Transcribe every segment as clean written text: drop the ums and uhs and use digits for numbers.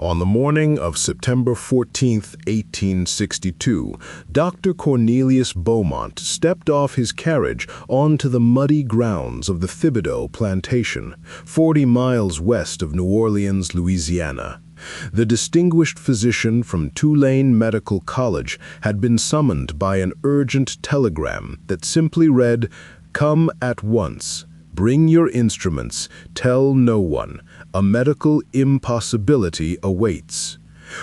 On the morning of September 14, 1862, Dr. Cornelius Beaumont stepped off his carriage onto the muddy grounds of the Thibodeau plantation, 40 miles west of New Orleans, Louisiana. The distinguished physician from Tulane Medical College had been summoned by an urgent telegram that simply read, "Come at once. Bring your instruments. Tell no one. A medical impossibility awaits."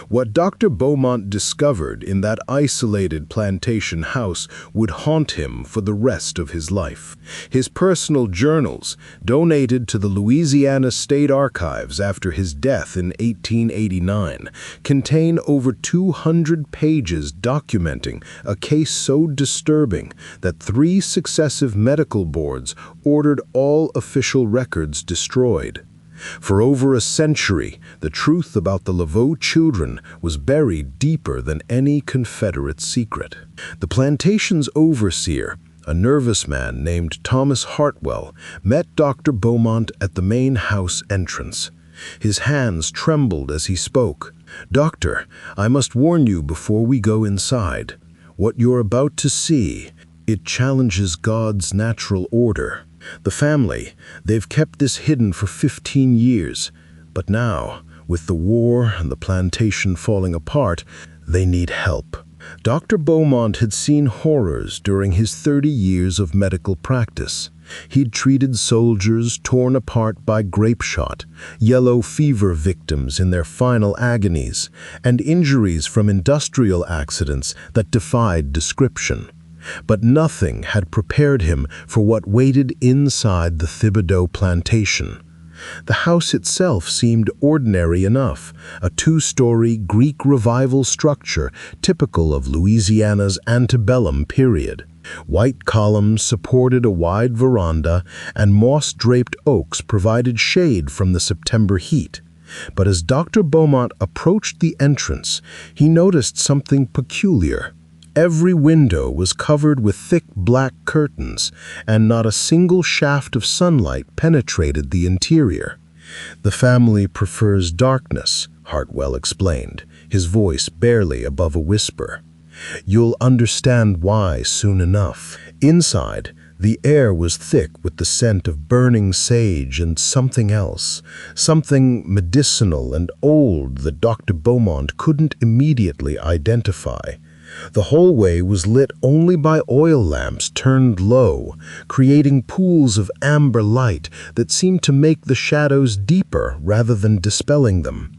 What Dr. Beaumont discovered in that isolated plantation house would haunt him for the rest of his life. His personal journals, donated to the Louisiana State Archives after his death in 1889, contain over 200 pages documenting a case so disturbing that 3 successive medical boards ordered all official records destroyed. For over a century, the truth about the Laveau children was buried deeper than any Confederate secret. The plantation's overseer, a nervous man named Thomas Hartwell, met Dr. Beaumont at the main house entrance. His hands trembled as he spoke. "Doctor, I must warn you before we go inside. What you're about to see, it challenges God's natural order. The family, they've kept this hidden for 15 years, but now, with the war and the plantation falling apart, they need help." Dr. Beaumont had seen horrors during his 30 years of medical practice. He'd treated soldiers torn apart by grape shot, yellow fever victims in their final agonies, and injuries from industrial accidents that defied description. But nothing had prepared him for what waited inside the Thibodeau plantation. The house itself seemed ordinary enough, a 2-story Greek Revival structure typical of Louisiana's antebellum period. White columns supported a wide veranda, and moss-draped oaks provided shade from the September heat. But as Dr. Beaumont approached the entrance, he noticed something peculiar. Every window was covered with thick black curtains, and not a single shaft of sunlight penetrated the interior. "The family prefers darkness," Hartwell explained, his voice barely above a whisper. "You'll understand why soon enough." Inside, the air was thick with the scent of burning sage and something else, something medicinal and old that Dr. Beaumont couldn't immediately identify. The hallway was lit only by oil lamps turned low, creating pools of amber light that seemed to make the shadows deeper rather than dispelling them.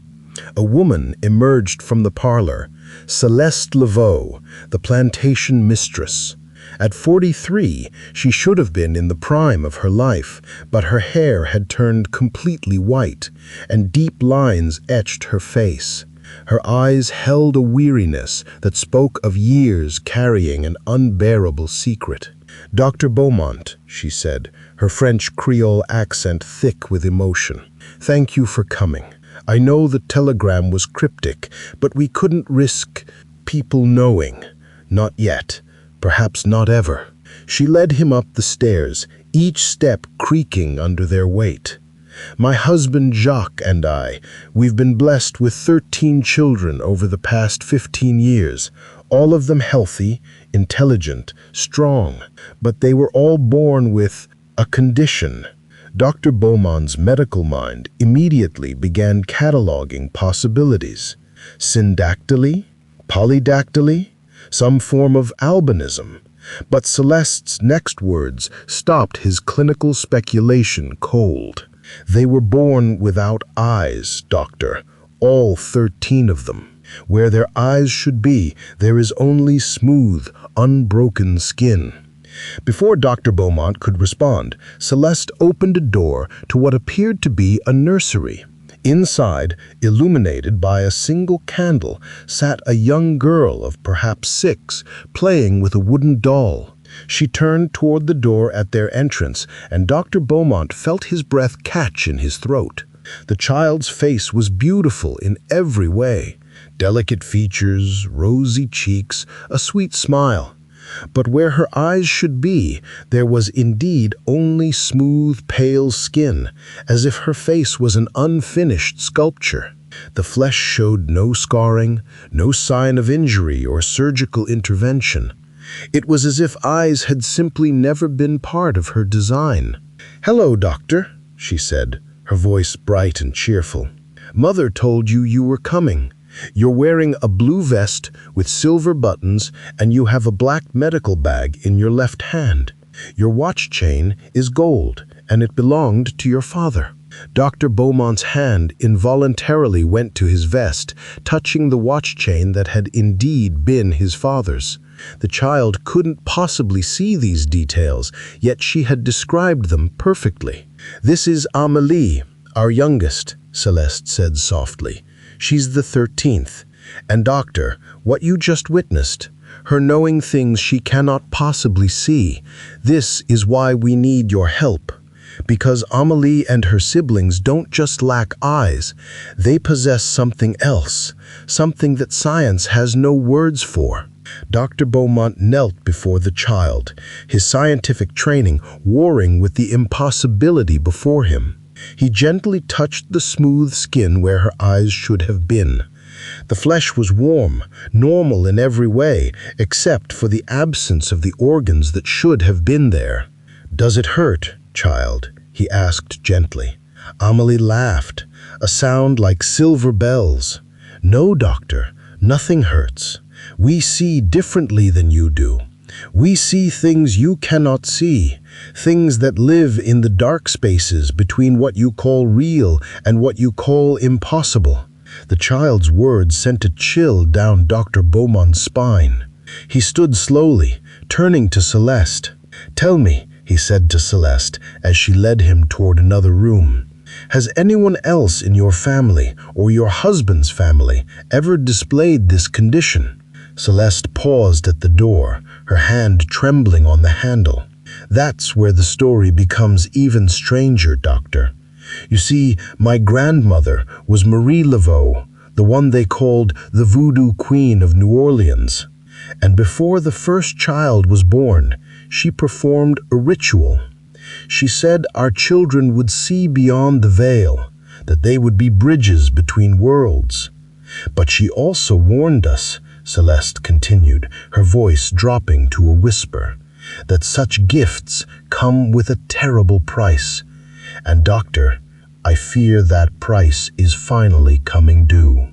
A woman emerged from the parlor, Celeste Laveau, the plantation mistress. At 43, she should have been in the prime of her life, but her hair had turned completely white, and deep lines etched her face. Her eyes held a weariness that spoke of years carrying an unbearable secret. "Dr. Beaumont," she said, her French Creole accent thick with emotion, "thank you for coming. I know the telegram was cryptic, but we couldn't risk people knowing. Not yet. Perhaps not ever." She led him up the stairs, each step creaking under their weight. "My husband Jacques and we've been blessed with 13 children over the past 15 years, all of them healthy, intelligent, strong, but they were all born with a condition." Dr. Beaumont's medical mind immediately began cataloging possibilities. Syndactyly, polydactyly, some form of albinism. But Celeste's next words stopped his clinical speculation cold. "They were born without eyes, doctor, all 13 of them. Where their eyes should be, there is only smooth, unbroken skin." Before Dr. Beaumont could respond, Celeste opened a door to what appeared to be a nursery. Inside, illuminated by a single candle, sat a young girl of perhaps 6, playing with a wooden doll. She turned toward the door at their entrance, and Dr. Beaumont felt his breath catch in his throat. The child's face was beautiful in every way. Delicate features, rosy cheeks, a sweet smile. But where her eyes should be, there was indeed only smooth, pale skin, as if her face was an unfinished sculpture. The flesh showed no scarring, no sign of injury or surgical intervention. It was as if eyes had simply never been part of her design. "Hello, doctor," she said, her voice bright and cheerful. "Mother told you were coming. You're wearing a blue vest with silver buttons, and you have a black medical bag in your left hand. Your watch chain is gold, and it belonged to your father." Dr. Beaumont's hand involuntarily went to his vest, touching the watch chain that had indeed been his father's. The child couldn't possibly see these details, yet she had described them perfectly. "This is Amélie, our youngest," Celeste said softly. "She's the 13th. And doctor, what you just witnessed, her knowing things she cannot possibly see, this is why we need your help. Because Amélie and her siblings don't just lack eyes, they possess something else, something that science has no words for." Dr. Beaumont knelt before the child, his scientific training warring with the impossibility before him. He gently touched the smooth skin where her eyes should have been. The flesh was warm, normal in every way, except for the absence of the organs that should have been there. "Does it hurt, child?" he asked gently. Amélie laughed, a sound like silver bells. "No, doctor, nothing hurts. We see differently than you do. We see things you cannot see, things that live in the dark spaces between what you call real and what you call impossible." The child's words sent a chill down Dr. Beaumont's spine. He stood slowly, turning to Celeste. "Tell me," he said to Celeste as she led him toward another room, "has anyone else in your family or your husband's family ever displayed this condition?" Celeste paused at the door, her hand trembling on the handle. "That's where the story becomes even stranger, doctor. You see, my grandmother was Marie Laveau, the one they called the Voodoo Queen of New Orleans. And before the first child was born, she performed a ritual. She said our children would see beyond the veil, that they would be bridges between worlds. But she also warned us," Celeste continued, her voice dropping to a whisper, "that such gifts come with a terrible price. And doctor, I fear that price is finally coming due."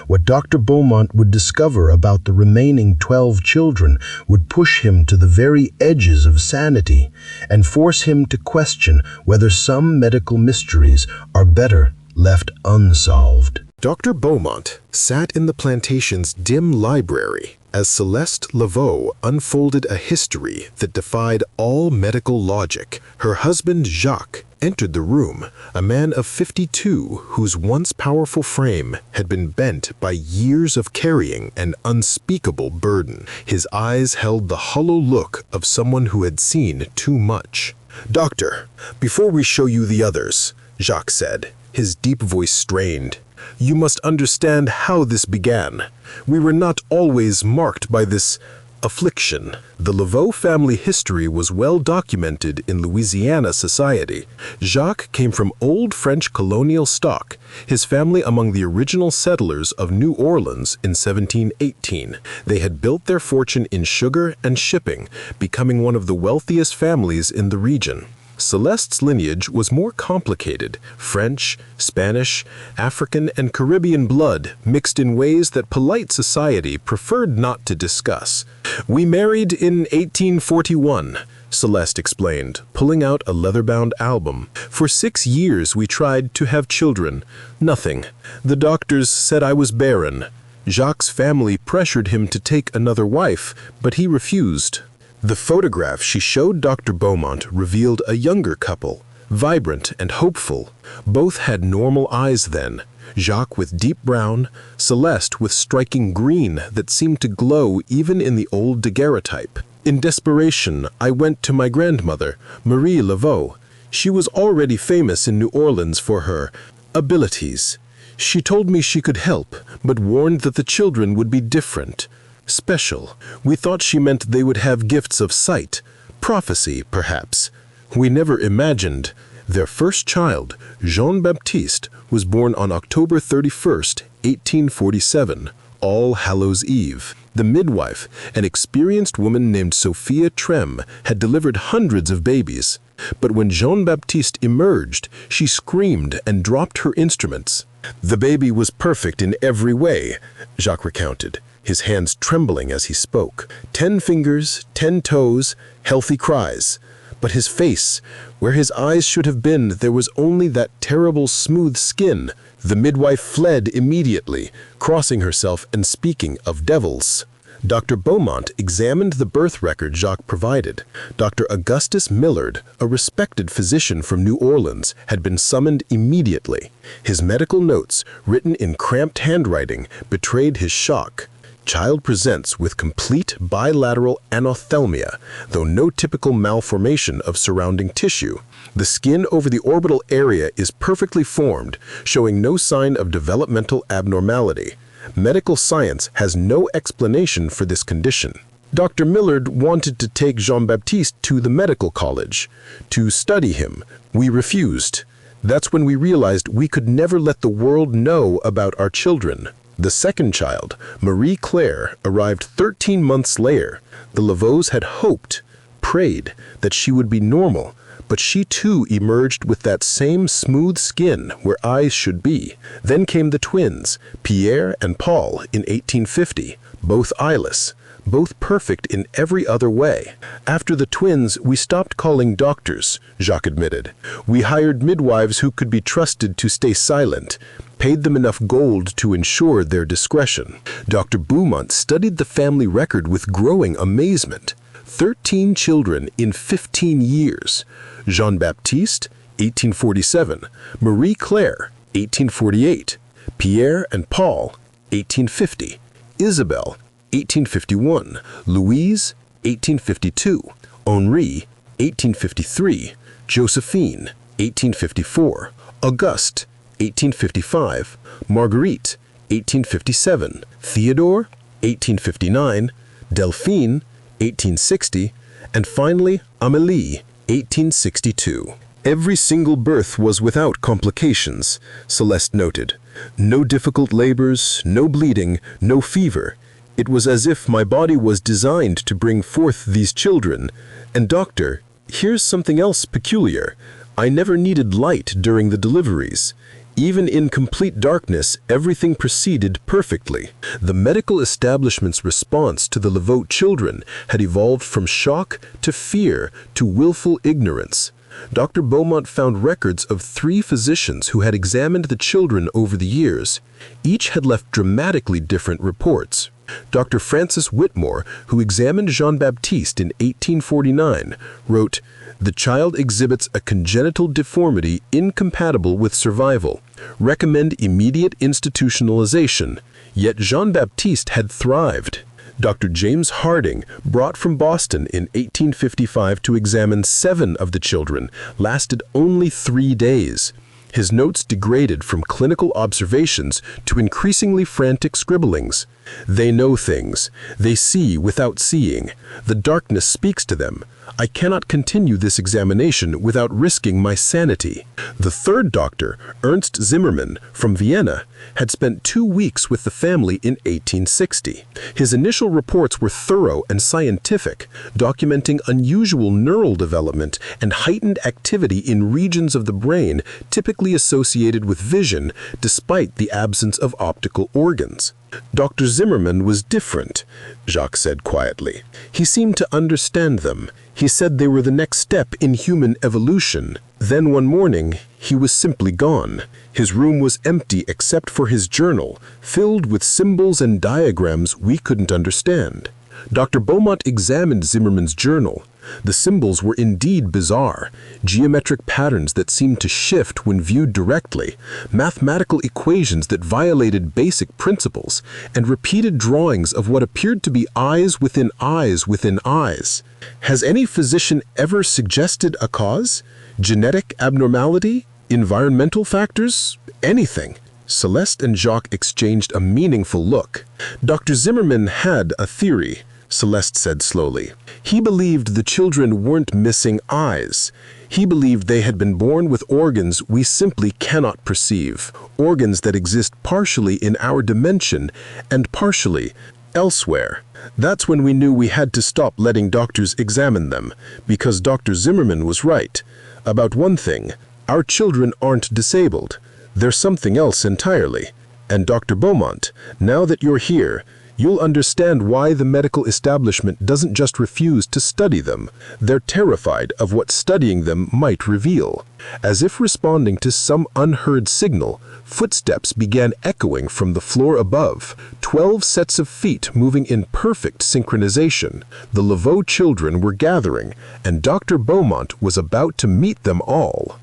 What Dr. Beaumont would discover about the remaining 12 children would push him to the very edges of sanity and force him to question whether some medical mysteries are better left unsolved. Dr. Beaumont sat in the plantation's dim library as Celeste Laveau unfolded a history that defied all medical logic. Her husband, Jacques, entered the room, a man of 52 whose once powerful frame had been bent by years of carrying an unspeakable burden. His eyes held the hollow look of someone who had seen too much. "Doctor, before we show you the others," Jacques said, his deep voice strained, "you must understand how this began. We were not always marked by this affliction." The Laveau family history was well documented in Louisiana society. Jacques came from old French colonial stock, his family among the original settlers of New Orleans in 1718. They had built their fortune in sugar and shipping, becoming one of the wealthiest families in the region. Celeste's lineage was more complicated, French, Spanish, African, and Caribbean blood mixed in ways that polite society preferred not to discuss. "We married in 1841, Celeste explained, pulling out a leather-bound album. "For 6 years we tried to have children. Nothing. The doctors said I was barren. Jacques' family pressured him to take another wife, but he refused." The photograph she showed Dr. Beaumont revealed a younger couple, vibrant and hopeful. Both had normal eyes then, Jacques with deep brown, Celeste with striking green that seemed to glow even in the old daguerreotype. In desperation, I went to my grandmother, Marie Laveau. She was already famous in New Orleans for her abilities. She told me she could help, but warned that the children would be different. Special. We thought she meant they would have gifts of sight, prophecy, perhaps. We never imagined Their first child, Jean-Baptiste, was born on October 31st, 1847, All Hallows Eve. The midwife, an experienced woman named Sophia Trem, had delivered hundreds of babies. But when Jean-Baptiste emerged, she screamed and dropped her instruments. "The baby was perfect in every way," Jacques recounted, his hands trembling as he spoke. 10 fingers, 10 toes, healthy cries. But his face, where his eyes should have been, there was only that terrible smooth skin. The midwife fled immediately, crossing herself and speaking of devils. Dr. Beaumont examined the birth record Jacques provided. Dr. Augustus Millard, a respected physician from New Orleans, had been summoned immediately. His medical notes, written in cramped handwriting, betrayed his shock. Child presents with complete bilateral anophthalmia, though no typical malformation of surrounding tissue. The skin over the orbital area is perfectly formed, showing no sign of developmental abnormality. Medical science has no explanation for this condition. Dr. Millard wanted to take Jean-Baptiste to the medical college to study him. We refused. That's when we realized we could never let the world know about our children. The second child, Marie Claire, arrived 13 months later. The Laveaux had hoped, prayed, that she would be normal, but she too emerged with that same smooth skin where eyes should be. Then came the twins, Pierre and Paul, in 1850, both eyeless, both perfect in every other way. After the twins, we stopped calling doctors, Jacques admitted. We hired midwives who could be trusted to stay silent, paid them enough gold to ensure their discretion. Dr. Beaumont studied the family record with growing amazement. 13 children in 15 years. Jean-Baptiste, 1847. Marie Claire, 1848. Pierre and Paul, 1850. Isabelle, 1851. Louise, 1852. Henri, 1853. Josephine, 1854. Auguste, 1855. Marguerite, 1857. Theodore, 1859. Delphine, 1860. And finally, Amélie, 1862. Every single birth was without complications, Celeste noted. No difficult labors, no bleeding, no fever. It was as if my body was designed to bring forth these children. And doctor, here's something else peculiar. I never needed light during the deliveries. Even in complete darkness, everything proceeded perfectly. The medical establishment's response to the Laveaux children had evolved from shock to fear to willful ignorance. Dr. Beaumont found records of 3 physicians who had examined the children over the years. Each had left dramatically different reports. Dr. Francis Whitmore, who examined Jean-Baptiste in 1849, wrote, "The child exhibits a congenital deformity incompatible with survival. Recommend immediate institutionalization." Yet Jean-Baptiste had thrived. Dr. James Harding, brought from Boston in 1855 to examine 7 of the children, lasted only 3 days. His notes degraded from clinical observations to increasingly frantic scribblings. "They know things. They see without seeing. The darkness speaks to them. I cannot continue this examination without risking my sanity." The third doctor, Ernst Zimmermann, from Vienna, had spent 2 weeks with the family in 1860. His initial reports were thorough and scientific, documenting unusual neural development and heightened activity in regions of the brain typically associated with vision, despite the absence of optical organs. Dr. Zimmermann was different, Jacques said quietly. He seemed to understand them. He said they were the next step in human evolution. Then one morning, he was simply gone. His room was empty except for his journal, filled with symbols and diagrams we couldn't understand. Dr. Beaumont examined Zimmermann's journal. The symbols were indeed bizarre, geometric patterns that seemed to shift when viewed directly, mathematical equations that violated basic principles, and repeated drawings of what appeared to be eyes within eyes within eyes. Has any physician ever suggested a cause? Genetic abnormality? Environmental factors? Anything? Celeste and Jacques exchanged a meaningful look. Dr. Zimmermann had a theory. Celeste said slowly. He believed the children weren't missing eyes. He believed they had been born with organs we simply cannot perceive, organs that exist partially in our dimension and partially elsewhere. That's when we knew we had to stop letting doctors examine them, because Dr. Zimmerman was right about one thing. Our children aren't disabled. They're something else entirely. And Dr. Beaumont, now that you're here, you'll understand why the medical establishment doesn't just refuse to study them. They're terrified of what studying them might reveal. As if responding to some unheard signal, footsteps began echoing from the floor above, 12 sets of feet moving in perfect synchronization. The Laveau children were gathering, and Dr. Beaumont was about to meet them all.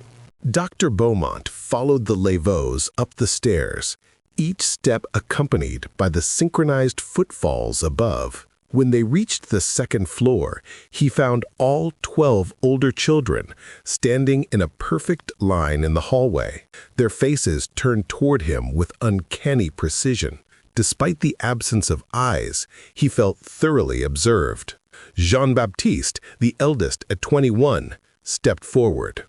Dr. Beaumont followed the Laveaux up the stairs, each step accompanied by the synchronized footfalls above. When they reached the second floor, he found all 12 older children standing in a perfect line in the hallway, their faces turned toward him with uncanny precision. Despite the absence of eyes, he felt thoroughly observed. Jean-Baptiste, the eldest at 21, stepped forward.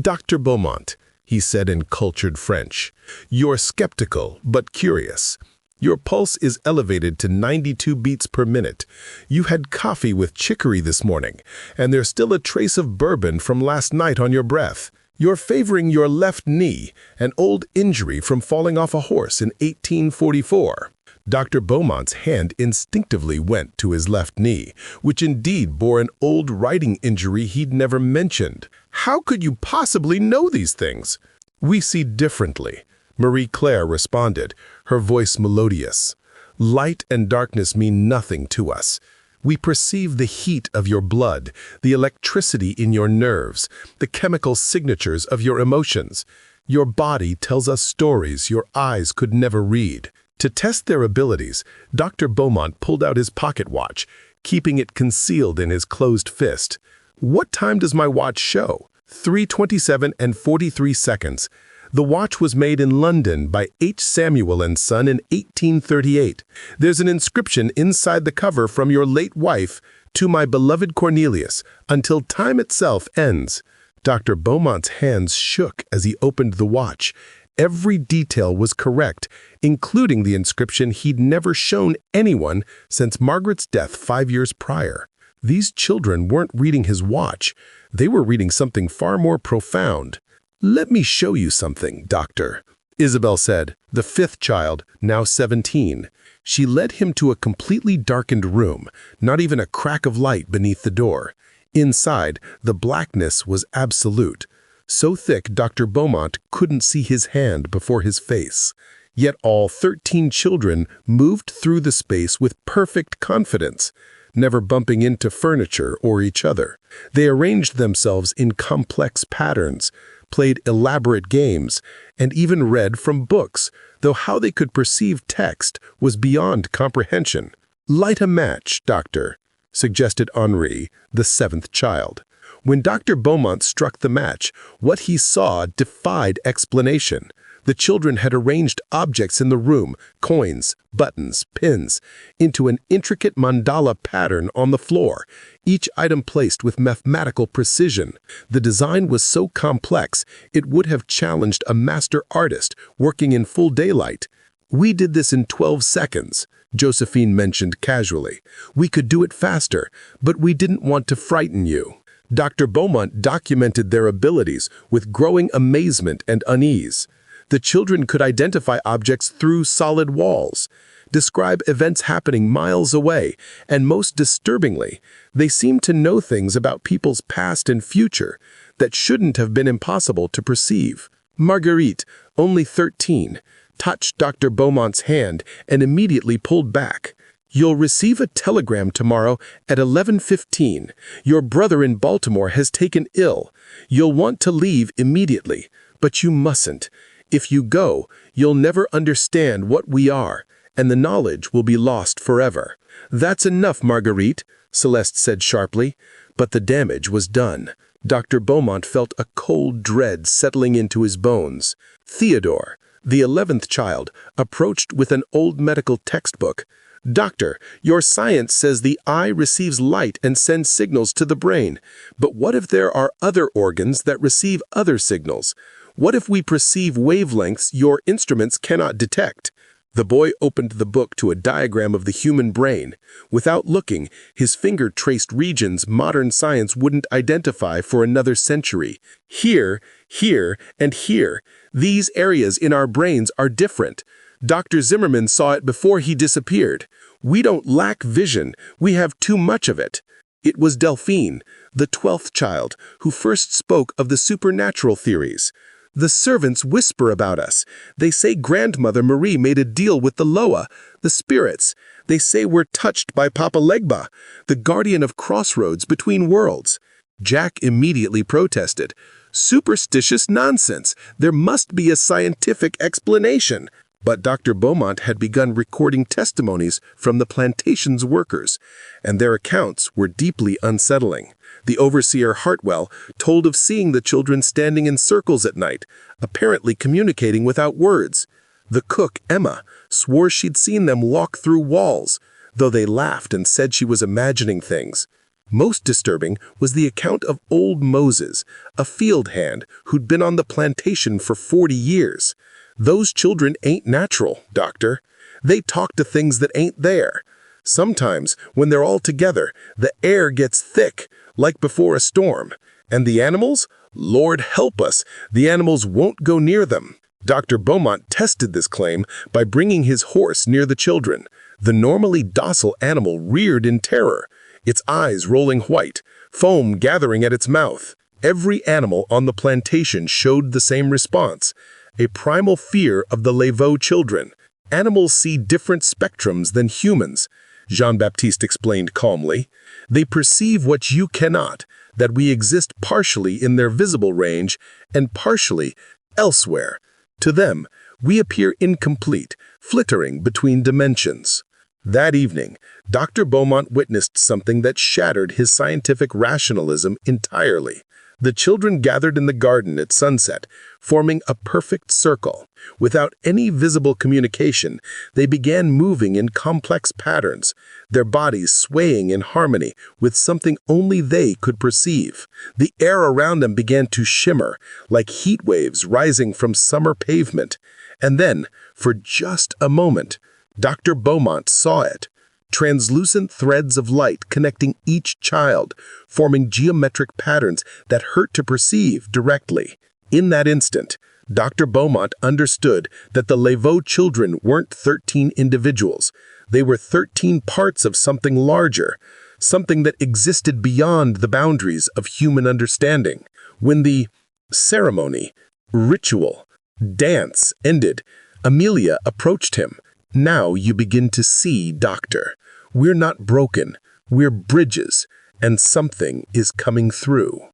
"Dr. Beaumont," he said in cultured French, "you're skeptical but curious. Your pulse is elevated to 92 beats per minute. You had coffee with chicory this morning, and there's still a trace of bourbon from last night on your breath. You're favoring your left knee, an old injury from falling off a horse in 1844. Dr. Beaumont's hand instinctively went to his left knee, which indeed bore an old riding injury he'd never mentioned. "How could you possibly know these things?" "We see differently," Marie-Claire responded, her voice melodious. "Light and darkness mean nothing to us. We perceive the heat of your blood, the electricity in your nerves, the chemical signatures of your emotions. Your body tells us stories your eyes could never read." To test their abilities, Dr. Beaumont pulled out his pocket watch, keeping it concealed in his closed fist. "What time does my watch show?" 3:27 and 43 seconds. The watch was made in London by H. Samuel and Son in 1838. There's an inscription inside the cover from your late wife, "To my beloved Cornelius, until time itself ends." Dr. Beaumont's hands shook as he opened the watch. Every detail was correct, including the inscription he'd never shown anyone since Margaret's death 5 years prior. These children weren't reading his watch. They were reading something far more profound. "Let me show you something, Doctor," Isabel said, the fifth child, now 17. She led him to a completely darkened room, not even a crack of light beneath the door. Inside, the blackness was absolute. So thick Dr. Beaumont couldn't see his hand before his face. Yet all 13 children moved through the space with perfect confidence, never bumping into furniture or each other. They arranged themselves in complex patterns, played elaborate games, and even read from books, though how they could perceive text was beyond comprehension. "Light a match, Doctor," suggested Henri, the 7th child. When Dr. Beaumont struck the match, what he saw defied explanation. The children had arranged objects in the room, coins, buttons, pins, into an intricate mandala pattern on the floor, each item placed with mathematical precision. The design was so complex, it would have challenged a master artist working in full daylight. "We did this in 12 seconds, Josephine mentioned casually. "We could do it faster, but we didn't want to frighten you." Dr. Beaumont documented their abilities with growing amazement and unease. The children could identify objects through solid walls, describe events happening miles away, and most disturbingly, they seemed to know things about people's past and future that shouldn't have been impossible to perceive. Marguerite, only 13, touched Dr. Beaumont's hand and immediately pulled back. "You'll receive a telegram tomorrow at 11:15. Your brother in Baltimore has taken ill. You'll want to leave immediately, but you mustn't. If you go, you'll never understand what we are, and the knowledge will be lost forever." "That's enough, Marguerite," Celeste said sharply, but the damage was done. Dr. Beaumont felt a cold dread settling into his bones. Theodore, the 11th child, approached with an old medical textbook. Doctor, your science says the eye receives light and sends signals to the brain. But what if there are other organs that receive other signals? What if we perceive wavelengths your instruments cannot detect? The boy opened the book to a diagram of the human brain. Without looking, his finger traced regions modern science wouldn't identify for another century. Here, here, and here. These areas in our brains are different. Dr. Zimmerman saw it before he disappeared. We don't lack vision, we have too much of it. It was Delphine, the 12th child, who first spoke of the supernatural theories. The servants whisper about us. They say Grandmother Marie made a deal with the Loa, the spirits. They say we're touched by Papa Legba, the guardian of crossroads between worlds. Jack immediately protested. Superstitious nonsense. There must be a scientific explanation. But Dr. Beaumont had begun recording testimonies from the plantation's workers, and their accounts were deeply unsettling. The overseer Hartwell told of seeing the children standing in circles at night, apparently communicating without words. The cook, Emma, swore she'd seen them walk through walls, though they laughed and said she was imagining things. Most disturbing was the account of old Moses, a field hand who'd been on the plantation for 40 years. Those children ain't natural, Doctor. They talk to things that ain't there. Sometimes, when they're all together, the air gets thick, like before a storm. And the animals? Lord help us, the animals won't go near them. Dr. Beaumont tested this claim by bringing his horse near the children. The normally docile animal reared in terror, its eyes rolling white, foam gathering at its mouth. Every animal on the plantation showed the same response. A primal fear of the Laveau children. Animals see different spectrums than humans, Jean-Baptiste explained calmly. They perceive what you cannot, that we exist partially in their visible range and partially elsewhere. To them, we appear incomplete, flittering between dimensions. That evening, Dr. Beaumont witnessed something that shattered his scientific rationalism entirely. The children gathered in the garden at sunset, forming a perfect circle. Without any visible communication, they began moving in complex patterns, their bodies swaying in harmony with something only they could perceive. The air around them began to shimmer, like heat waves rising from summer pavement. And then, for just a moment, Dr. Beaumont saw it. Translucent threads of light connecting each child, forming geometric patterns that hurt to perceive directly. In that instant, Dr. Beaumont understood that the Laveau children weren't 13 individuals. They were 13 parts of something larger, something that existed beyond the boundaries of human understanding. When the ceremony, ritual, dance ended, Amelia approached him. Now you begin to see, Doctor. We're not broken, we're bridges, and something is coming through.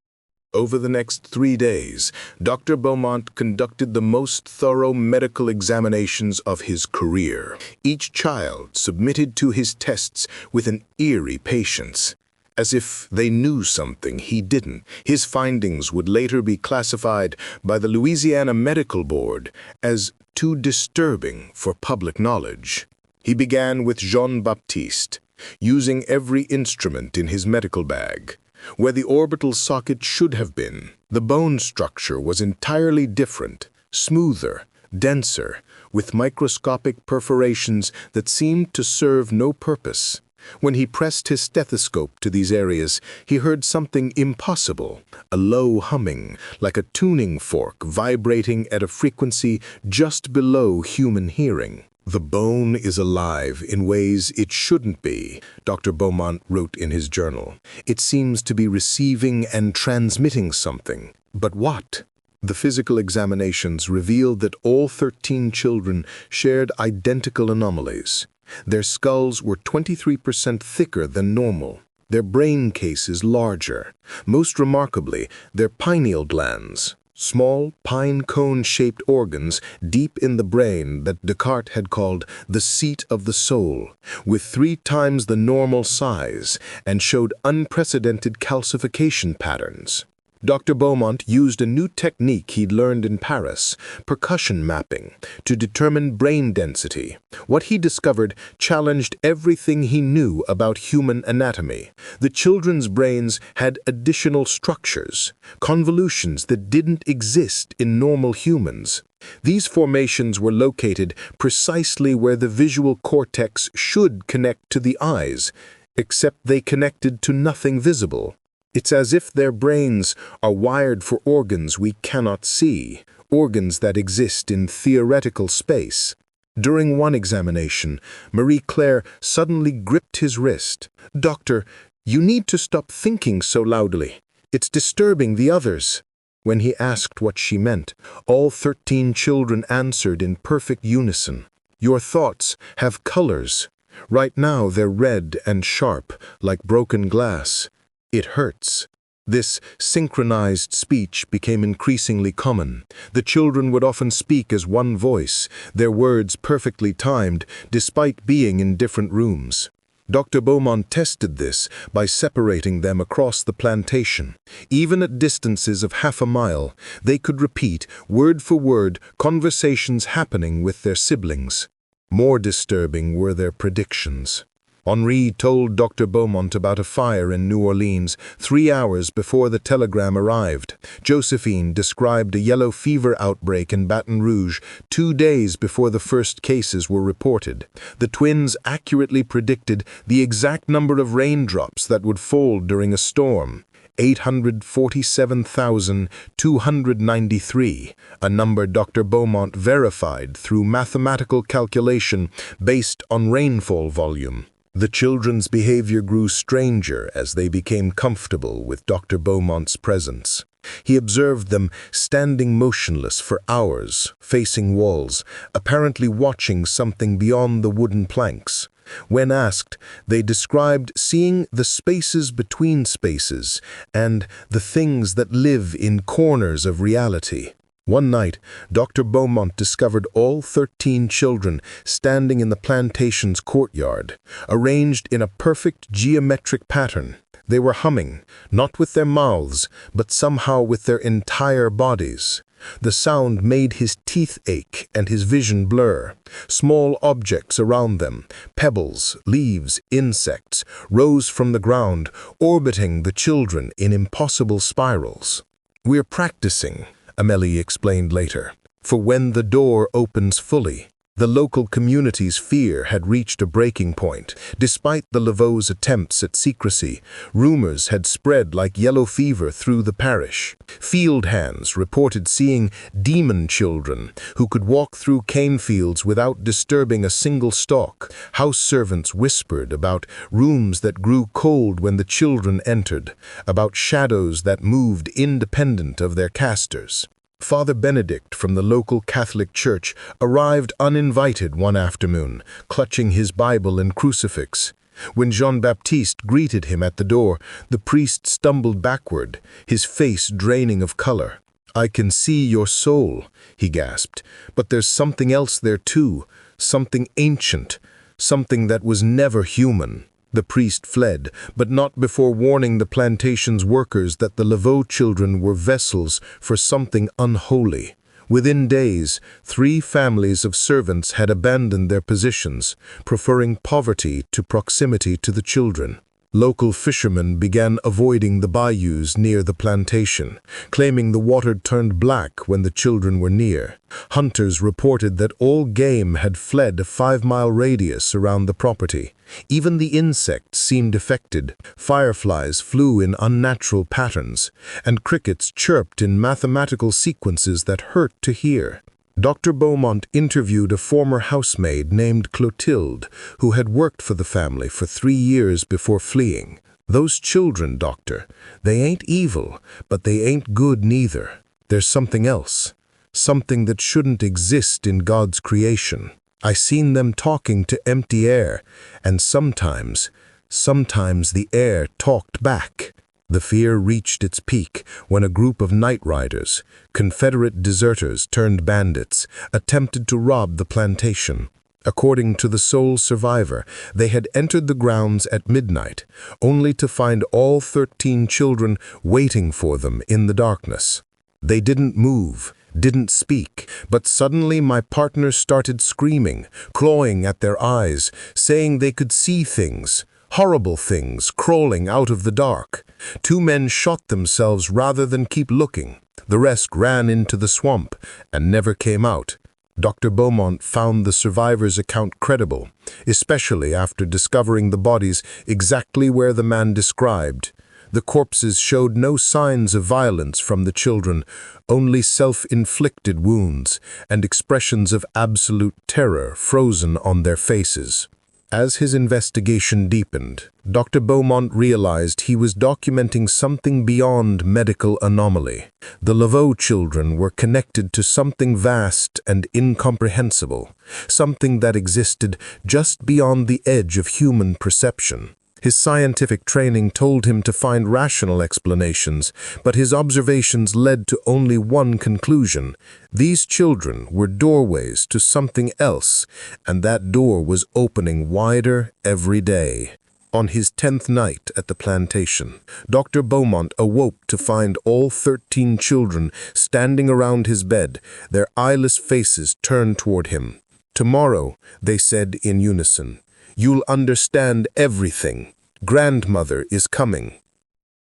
Over the next 3 days, Dr. Beaumont conducted the most thorough medical examinations of his career. Each child submitted to his tests with an eerie patience, as if they knew something he didn't. His findings would later be classified by the Louisiana Medical Board as too disturbing for public knowledge. He began with Jean-Baptiste, using every instrument in his medical bag. Where the orbital socket should have been, the bone structure was entirely different, smoother, denser, with microscopic perforations that seemed to serve no purpose. When he pressed his stethoscope to these areas, he heard something impossible, a low humming, like a tuning fork vibrating at a frequency just below human hearing. The bone is alive in ways it shouldn't be, Dr. Beaumont wrote in his journal. It seems to be receiving and transmitting something. But what? The physical examinations revealed that all 13 children shared identical anomalies. Their skulls were 23% thicker than normal. Their brain cases larger. Most remarkably, their pineal glands, small pine cone-shaped organs deep in the brain that Descartes had called the seat of the soul, with 3 times the normal size, and showed unprecedented calcification patterns. Dr. Beaumont used a new technique he'd learned in Paris, percussion mapping, to determine brain density. What he discovered challenged everything he knew about human anatomy. The children's brains had additional structures, convolutions that didn't exist in normal humans. These formations were located precisely where the visual cortex should connect to the eyes, except they connected to nothing visible. It's as if their brains are wired for organs we cannot see, organs that exist in theoretical space. During one examination, Marie-Claire suddenly gripped his wrist. "Doctor, you need to stop thinking so loudly. It's disturbing the others." When he asked what she meant, all 13 children answered in perfect unison. "Your thoughts have colors. Right now they're red and sharp, like broken glass. It hurts." This synchronized speech became increasingly common. The children would often speak as one voice, their words perfectly timed, despite being in different rooms. Dr. Beaumont tested this by separating them across the plantation. Even at distances of half a mile, they could repeat, word for word, conversations happening with their siblings. More disturbing were their predictions. Henri told Dr. Beaumont about a fire in New Orleans 3 hours before the telegram arrived. Josephine described a yellow fever outbreak in Baton Rouge 2 days before the first cases were reported. The twins accurately predicted the exact number of raindrops that would fall during a storm. 847,293, a number Dr. Beaumont verified through mathematical calculation based on rainfall volume. The children's behavior grew stranger as they became comfortable with Dr. Beaumont's presence. He observed them standing motionless for hours, facing walls, apparently watching something beyond the wooden planks. When asked, they described seeing the spaces between spaces and the things that live in corners of reality. One night, Dr. Beaumont discovered all 13 children standing in the plantation's courtyard, arranged in a perfect geometric pattern. They were humming, not with their mouths, but somehow with their entire bodies. The sound made his teeth ache and his vision blur. Small objects around them, pebbles, leaves, insects, rose from the ground, orbiting the children in impossible spirals. "We're practicing," Amélie explained later, "for when the door opens fully." The local community's fear had reached a breaking point. Despite the Laveau's attempts at secrecy, rumors had spread like yellow fever through the parish. Field hands reported seeing demon children who could walk through cane fields without disturbing a single stalk. House servants whispered about rooms that grew cold when the children entered, about shadows that moved independent of their casters. Father Benedict from the local Catholic church arrived uninvited one afternoon, clutching his Bible and crucifix. When Jean-Baptiste greeted him at the door, the priest stumbled backward, his face draining of color. "I can see your soul," he gasped, "but there's something else there too, something ancient, something that was never human." The priest fled, but not before warning the plantation's workers that the Laveau children were vessels for something unholy. Within days, 3 families of servants had abandoned their positions, preferring poverty to proximity to the children. Local fishermen began avoiding the bayous near the plantation, claiming the water turned black when the children were near. Hunters reported that all game had fled a 5-mile radius around the property. Even the insects seemed affected. Fireflies flew in unnatural patterns, and crickets chirped in mathematical sequences that hurt to hear. Dr. Beaumont interviewed a former housemaid named Clotilde, who had worked for the family for 3 years before fleeing. "Those children, doctor, they ain't evil, but they ain't good neither. There's something else, something that shouldn't exist in God's creation. I seen them talking to empty air, and sometimes the air talked back." The fear reached its peak when a group of night riders, Confederate deserters turned bandits, attempted to rob the plantation. According to the sole survivor, they had entered the grounds at midnight, only to find all 13 children waiting for them in the darkness. They didn't move, didn't speak, but suddenly my partners started screaming, clawing at their eyes, saying they could see things, horrible things crawling out of the dark. 2 men shot themselves rather than keep looking. The rest ran into the swamp and never came out. Dr. Beaumont found the survivors' account credible, especially after discovering the bodies exactly where the man described. The corpses showed no signs of violence from the children, only self-inflicted wounds and expressions of absolute terror frozen on their faces. As his investigation deepened, Dr. Beaumont realized he was documenting something beyond medical anomaly. The Laveau children were connected to something vast and incomprehensible, something that existed just beyond the edge of human perception. His scientific training told him to find rational explanations, but his observations led to only one conclusion. These children were doorways to something else, and that door was opening wider every day. On his 10th night at the plantation, Dr. Beaumont awoke to find all 13 children standing around his bed, their eyeless faces turned toward him. "Tomorrow," they said in unison, "you'll understand everything. Grandmother is coming."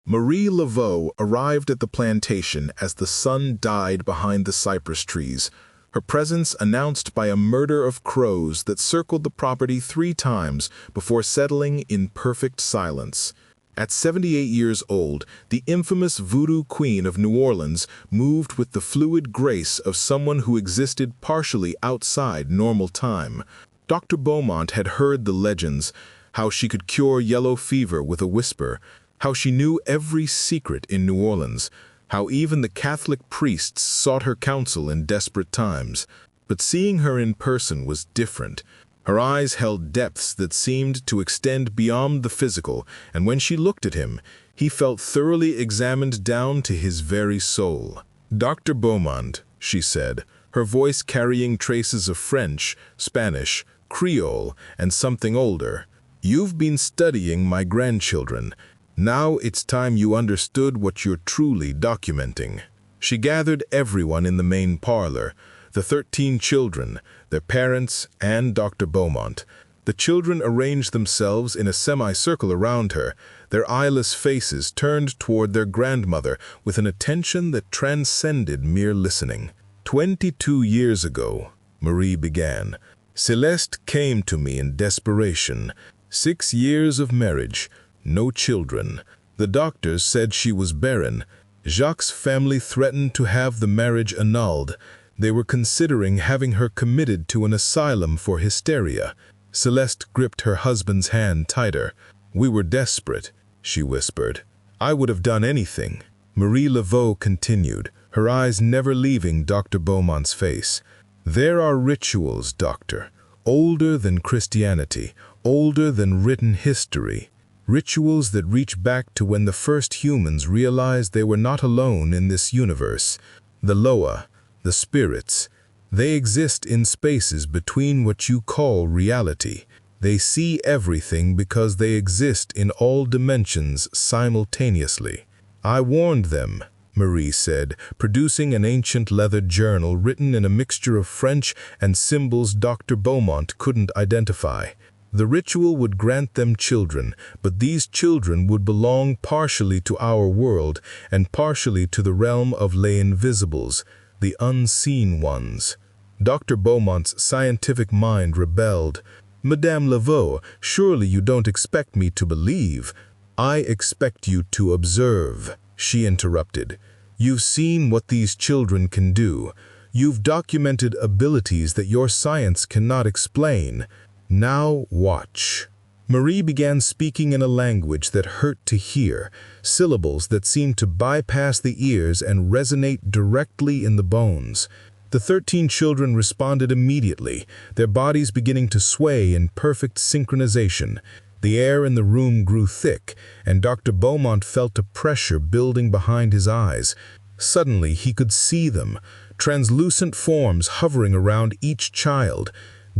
Marie Laveau arrived at the plantation as the sun died behind the cypress trees, her presence announced by a murder of crows that circled the property 3 times before settling in perfect silence. At 78 years old, the infamous voodoo queen of New Orleans moved with the fluid grace of someone who existed partially outside normal time. Dr. Beaumont had heard the legends, how she could cure yellow fever with a whisper, how she knew every secret in New Orleans, how even the Catholic priests sought her counsel in desperate times. But seeing her in person was different. Her eyes held depths that seemed to extend beyond the physical, and when she looked at him, he felt thoroughly examined down to his very soul. "Dr. Beaumont," she said, her voice carrying traces of French, Spanish, Creole, and something older, "you've been studying my grandchildren. Now it's time you understood what you're truly documenting." She gathered everyone in the main parlor, the 13 children, their parents, and Dr. Beaumont. The children arranged themselves in a semicircle around her, their eyeless faces turned toward their grandmother with an attention that transcended mere listening. 22 years ago, Marie began, Celeste came to me in desperation. 6 years of marriage, no children. The doctors said she was barren. Jacques' family threatened to have the marriage annulled. They were considering having her committed to an asylum for hysteria. Celeste gripped her husband's hand tighter. "We were desperate," she whispered. "I would have done anything." Marie Laveau continued, her eyes never leaving Dr. Beaumont's face. "There are rituals, doctor, older than Christianity, older than written history. Rituals that reach back to when the first humans realized they were not alone in this universe. The Loa, the spirits, they exist in spaces between what you call reality. They see everything because they exist in all dimensions simultaneously. I warned them," Marie said, producing an ancient leather journal written in a mixture of French and symbols Dr. Beaumont couldn't identify. The ritual would grant them children, but these children would belong partially to our world and partially to the realm of les invisibles, the unseen ones. Dr. Beaumont's scientific mind rebelled. "Madame Laveau, surely you don't expect me to believe." "I expect you to observe," she interrupted. "You've seen what these children can do. You've documented abilities that your science cannot explain. Now watch." Marie began speaking in a language that hurt to hear, syllables that seemed to bypass the ears and resonate directly in the bones. The 13 children responded immediately, their bodies beginning to sway in perfect synchronization. The air in the room grew thick, and Dr. Beaumont felt a pressure building behind his eyes. Suddenly he could see them, translucent forms hovering around each child.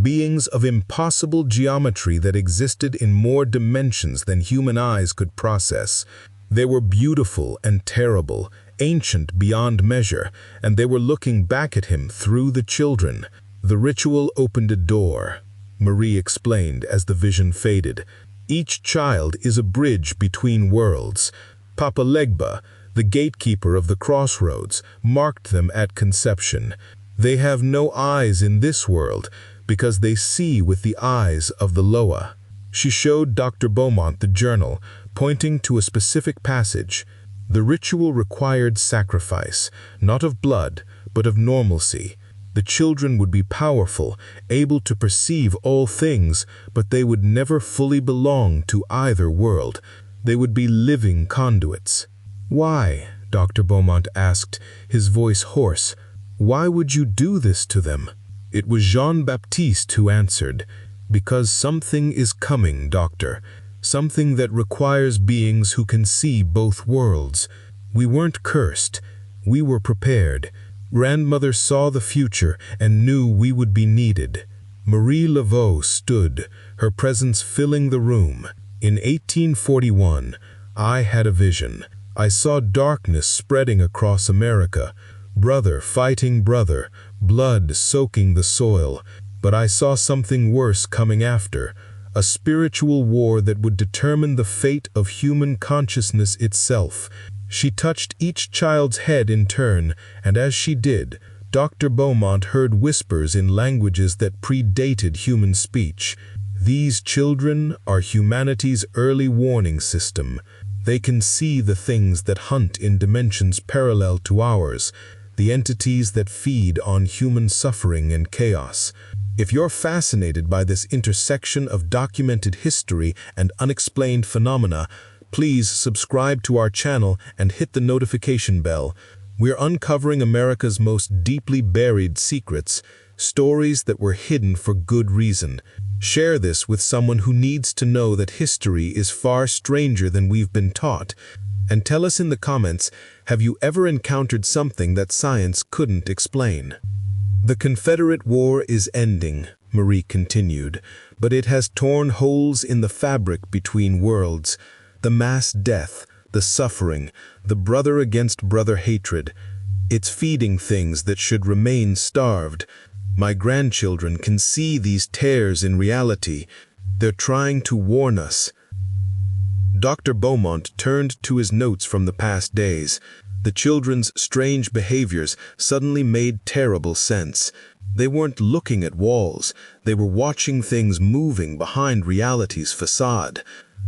beings of impossible geometry that existed in more dimensions than human eyes could process. They were beautiful and terrible, ancient beyond measure, and they were looking back at him through the children. The ritual opened a door, Marie explained as the vision faded. Each child is a bridge between worlds. Papa Legba, the gatekeeper of the crossroads, marked them at conception. They have no eyes in this world because they see with the eyes of the Loa. She showed Dr. Beaumont the journal, pointing to a specific passage. The ritual required sacrifice, not of blood, but of normalcy. The children would be powerful, able to perceive all things, but they would never fully belong to either world. They would be living conduits. "Why?" Dr. Beaumont asked, his voice hoarse. "Why would you do this to them?" It was Jean-Baptiste who answered, "Because something is coming, Doctor. Something that requires beings who can see both worlds. We weren't cursed. We were prepared. Grandmother saw the future and knew we would be needed." Marie Laveau stood, her presence filling the room. "In 1841, I had a vision. I saw darkness spreading across America, brother fighting brother, blood soaking the soil. But I saw something worse coming after, a spiritual war that would determine the fate of human consciousness itself." She touched each child's head in turn, and as she did, Dr. Beaumont heard whispers in languages that predated human speech. "These children are humanity's early warning system. They can see the things that hunt in dimensions parallel to ours, the entities that feed on human suffering and chaos." If you're fascinated by this intersection of documented history and unexplained phenomena, please subscribe to our channel and hit the notification bell. We're uncovering America's most deeply buried secrets, stories that were hidden for good reason. Share this with someone who needs to know that history is far stranger than we've been taught. And tell us in the comments, have you ever encountered something that science couldn't explain? "The Confederate War is ending," Marie continued, "but it has torn holes in the fabric between worlds. The mass death, the suffering, the brother against brother hatred. It's feeding things that should remain starved. My grandchildren can see these tears in reality. They're trying to warn us." Dr. Beaumont turned to his notes from the past days. The children's strange behaviors suddenly made terrible sense. They weren't looking at walls. They were watching things moving behind reality's facade.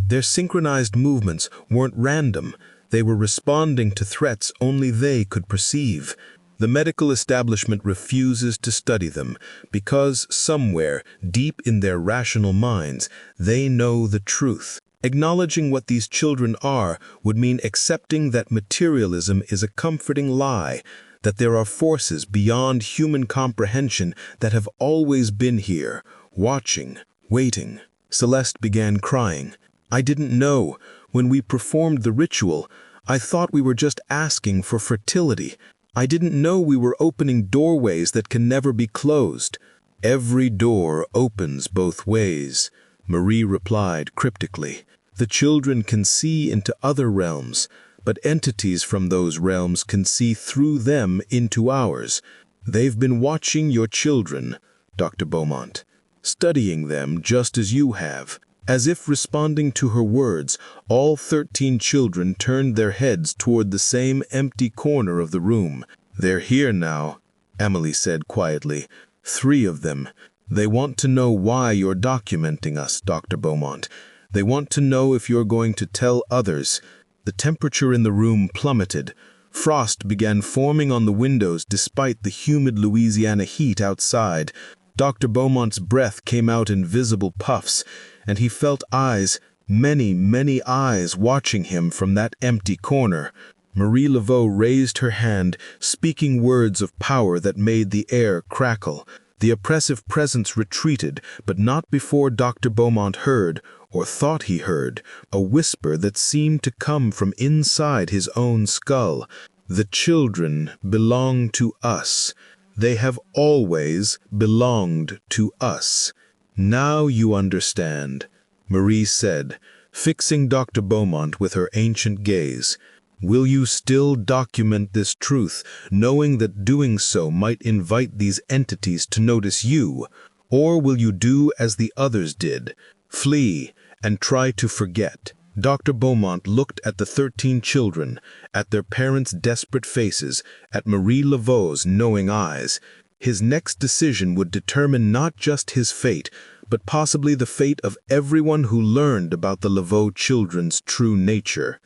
Their synchronized movements weren't random. They were responding to threats only they could perceive. The medical establishment refuses to study them because somewhere, deep in their rational minds, they know the truth. Acknowledging what these children are would mean accepting that materialism is a comforting lie, that there are forces beyond human comprehension that have always been here, watching, waiting. Celeste began crying. "I didn't know. When we performed the ritual, I thought we were just asking for fertility. I didn't know we were opening doorways that can never be closed." "Every door opens both ways," Marie replied cryptically. "The children can see into other realms, but entities from those realms can see through them into ours. They've been watching your children, Dr. Beaumont, studying them just as you have." As if responding to her words, all 13 children turned their heads toward the same empty corner of the room. "They're here now," Emily said quietly. 3 of them. "They want to know why you're documenting us, Dr. Beaumont. They want to know if you're going to tell others." The temperature in the room plummeted. Frost began forming on the windows despite the humid Louisiana heat outside. Dr. Beaumont's breath came out in visible puffs, and he felt eyes, many, many eyes watching him from that empty corner. Marie Laveau raised her hand, speaking words of power that made the air crackle. The oppressive presence retreated, but not before Dr. Beaumont heard, or thought he heard, a whisper that seemed to come from inside his own skull. "The children belong to us. They have always belonged to us. Now you understand, Marie said, fixing Dr. Beaumont with her ancient gaze. Will you still document this truth, knowing that doing so might invite these entities to notice you? Or will you do as the others did, flee and try to forget? Dr. Beaumont looked at the 13 children, at their parents' desperate faces, at Marie Laveau's knowing eyes. His next decision would determine not just his fate, but possibly the fate of everyone who learned about the Laveau children's true nature.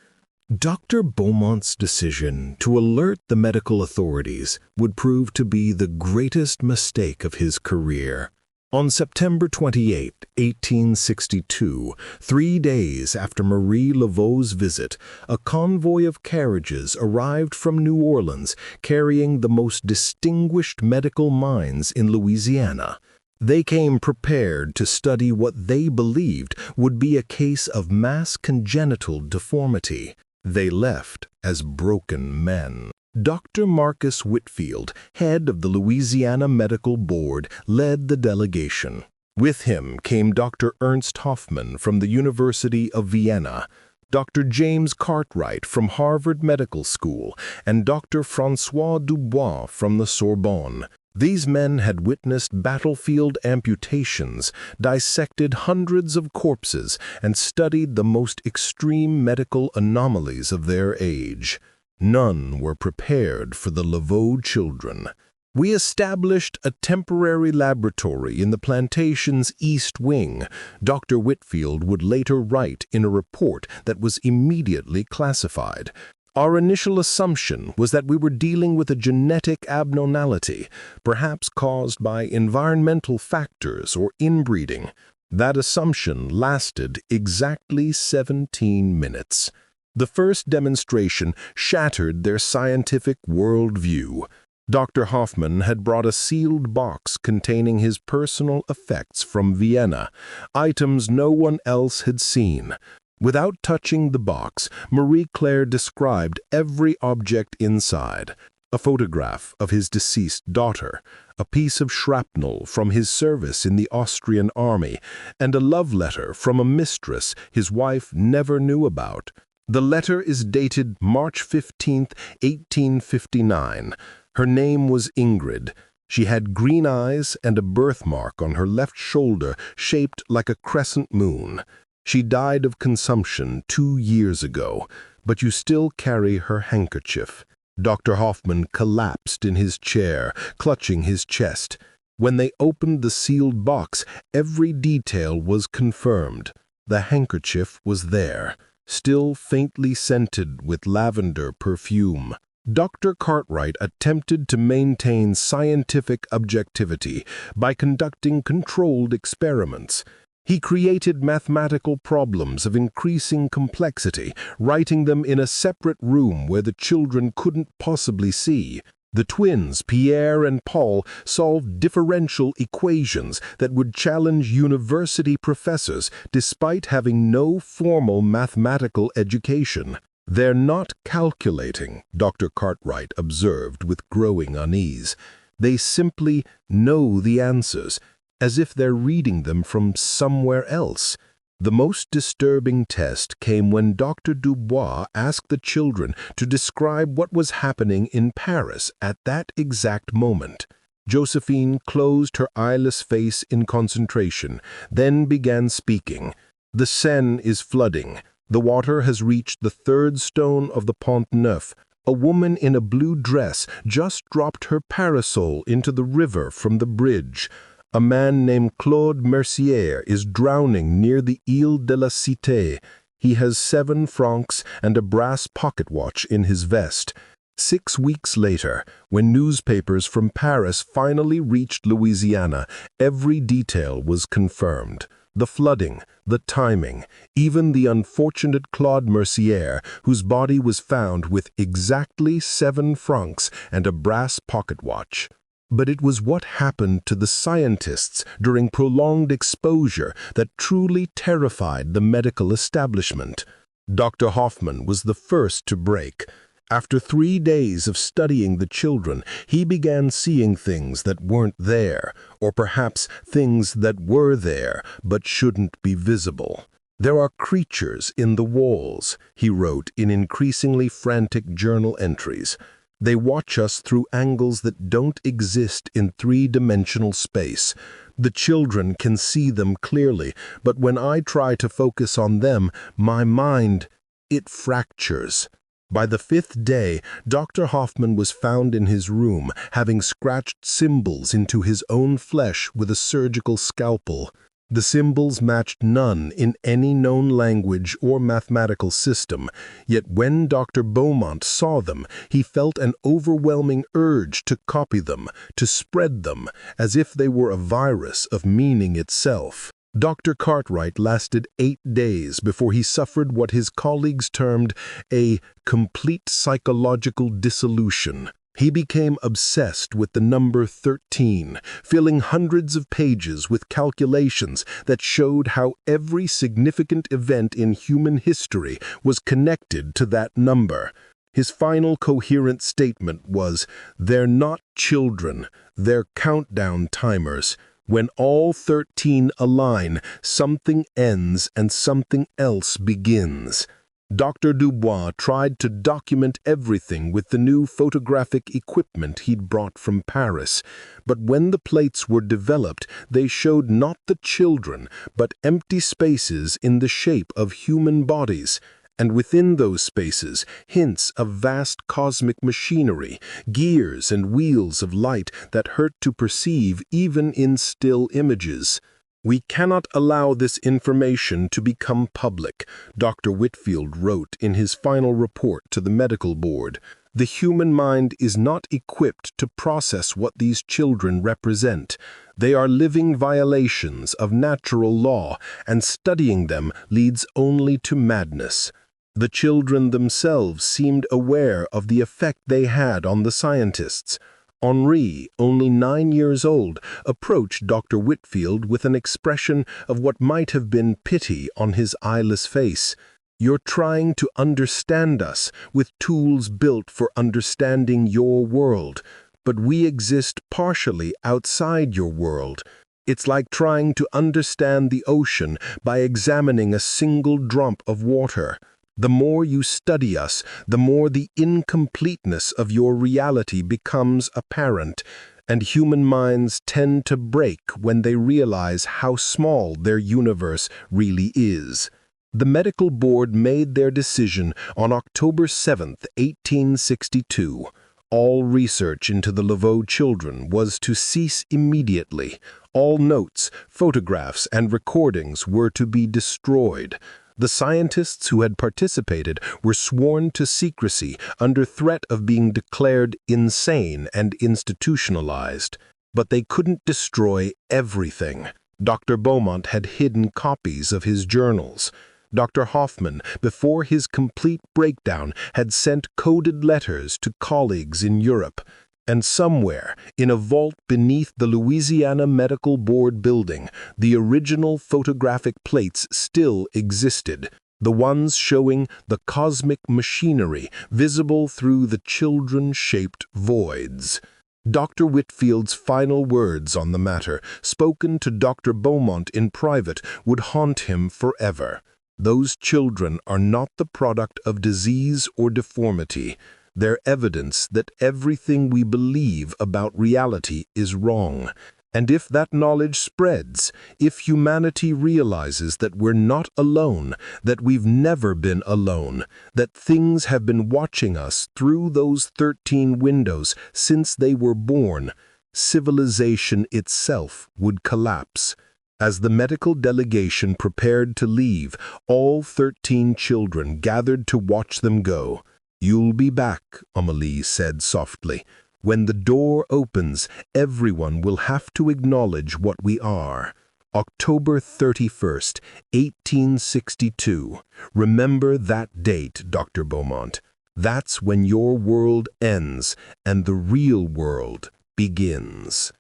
Dr. Beaumont's decision to alert the medical authorities would prove to be the greatest mistake of his career. On September 28, 1862, 3 days after Marie Laveau's visit, a convoy of carriages arrived from New Orleans carrying the most distinguished medical minds in Louisiana. They came prepared to study what they believed would be a case of mass congenital deformity. They left as broken men. Dr. Marcus Whitfield, head of the Louisiana Medical Board, led the delegation. With him came Dr. Ernst Hoffmann from the University of Vienna, Dr. James Cartwright from Harvard Medical School, and Dr. François Dubois from the Sorbonne. These men had witnessed battlefield amputations, dissected hundreds of corpses, and studied the most extreme medical anomalies of their age. None were prepared for the Laveau children. We established a temporary laboratory in the plantation's east wing, Dr. Whitfield would later write in a report that was immediately classified. Our initial assumption was that we were dealing with a genetic abnormality, perhaps caused by environmental factors or inbreeding. That assumption lasted exactly 17 minutes. The first demonstration shattered their scientific worldview. Dr. Hoffmann had brought a sealed box containing his personal effects from Vienna, items no one else had seen. Without touching the box, Marie Claire described every object inside: a photograph of his deceased daughter, a piece of shrapnel from his service in the Austrian army, and a love letter from a mistress his wife never knew about. The letter is dated March 15, 1859. Her name was Ingrid. She had green eyes and a birthmark on her left shoulder shaped like a crescent moon. She died of consumption 2 years ago, but you still carry her handkerchief. Dr. Hoffmann collapsed in his chair, clutching his chest. When they opened the sealed box, every detail was confirmed. The handkerchief was there, still faintly scented with lavender perfume. Dr. Cartwright attempted to maintain scientific objectivity by conducting controlled experiments. He created mathematical problems of increasing complexity, writing them in a separate room where the children couldn't possibly see. The twins, Pierre and Paul, solved differential equations that would challenge university professors despite having no formal mathematical education. "They're not calculating," Dr. Cartwright observed with growing unease. "They simply know the answers, as if they're reading them from somewhere else." The most disturbing test came when Dr. Dubois asked the children to describe what was happening in Paris at that exact moment. Josephine closed her eyeless face in concentration, then began speaking. "The Seine is flooding. The water has reached the 3rd stone of the Pont Neuf. A woman in a blue dress just dropped her parasol into the river from the bridge. A man named Claude Mercier is drowning near the Ile de la Cité. He has 7 francs and a brass pocket watch in his vest." 6 weeks later, when newspapers from Paris finally reached Louisiana, every detail was confirmed. The flooding, the timing, even the unfortunate Claude Mercier, whose body was found with exactly 7 francs and a brass pocket watch. But it was what happened to the scientists during prolonged exposure that truly terrified the medical establishment. Dr. Hoffmann was the first to break. After 3 days of studying the children, he began seeing things that weren't there, or perhaps things that were there but shouldn't be visible. "There are creatures in the walls," he wrote in increasingly frantic journal entries. "They watch us through angles that don't exist in three-dimensional space. The children can see them clearly, but when I try to focus on them, my mind, it fractures." By the 5th day, Dr. Hoffman was found in his room, having scratched symbols into his own flesh with a surgical scalpel. The symbols matched none in any known language or mathematical system, yet when Dr. Beaumont saw them, he felt an overwhelming urge to copy them, to spread them, as if they were a virus of meaning itself. Dr. Cartwright lasted 8 days before he suffered what his colleagues termed a complete psychological dissolution. He became obsessed with the number 13, filling hundreds of pages with calculations that showed how every significant event in human history was connected to that number. His final coherent statement was, "They're not children, they're countdown timers. When all 13 align, something ends and something else begins." Dr. Dubois tried to document everything with the new photographic equipment he'd brought from Paris, but when the plates were developed, they showed not the children, but empty spaces in the shape of human bodies, and within those spaces, hints of vast cosmic machinery, gears and wheels of light that hurt to perceive even in still images. "We cannot allow this information to become public," Dr. Whitfield wrote in his final report to the medical board. "The human mind is not equipped to process what these children represent. They are living violations of natural law, and studying them leads only to madness." The children themselves seemed aware of the effect they had on the scientists. Henri, only 9 years old, approached Dr. Whitfield with an expression of what might have been pity on his eyeless face. "You're trying to understand us with tools built for understanding your world, but we exist partially outside your world. It's like trying to understand the ocean by examining a single drop of water. The more you study us, the more the incompleteness of your reality becomes apparent, and human minds tend to break when they realize how small their universe really is." The medical board made their decision on October 7, 1862. All research into the Laveau children was to cease immediately. All notes, photographs, and recordings were to be destroyed. The scientists who had participated were sworn to secrecy under threat of being declared insane and institutionalized. But they couldn't destroy everything. Dr. Beaumont had hidden copies of his journals. Dr. Hoffman, before his complete breakdown, had sent coded letters to colleagues in Europe. And somewhere, in a vault beneath the Louisiana Medical Board building, the original photographic plates still existed, the ones showing the cosmic machinery visible through the children-shaped voids. Dr. Whitfield's final words on the matter, spoken to Dr. Beaumont in private, would haunt him forever. "Those children are not the product of disease or deformity. They're evidence that everything we believe about reality is wrong. And if that knowledge spreads, if humanity realizes that we're not alone, that we've never been alone, that things have been watching us through those 13 windows since they were born, civilization itself would collapse." As the medical delegation prepared to leave, all 13 children gathered to watch them go. "You'll be back," Amélie said softly. "When the door opens, everyone will have to acknowledge what we are." October 31st, 1862. Remember that date, Dr. Beaumont. That's when your world ends and the real world begins.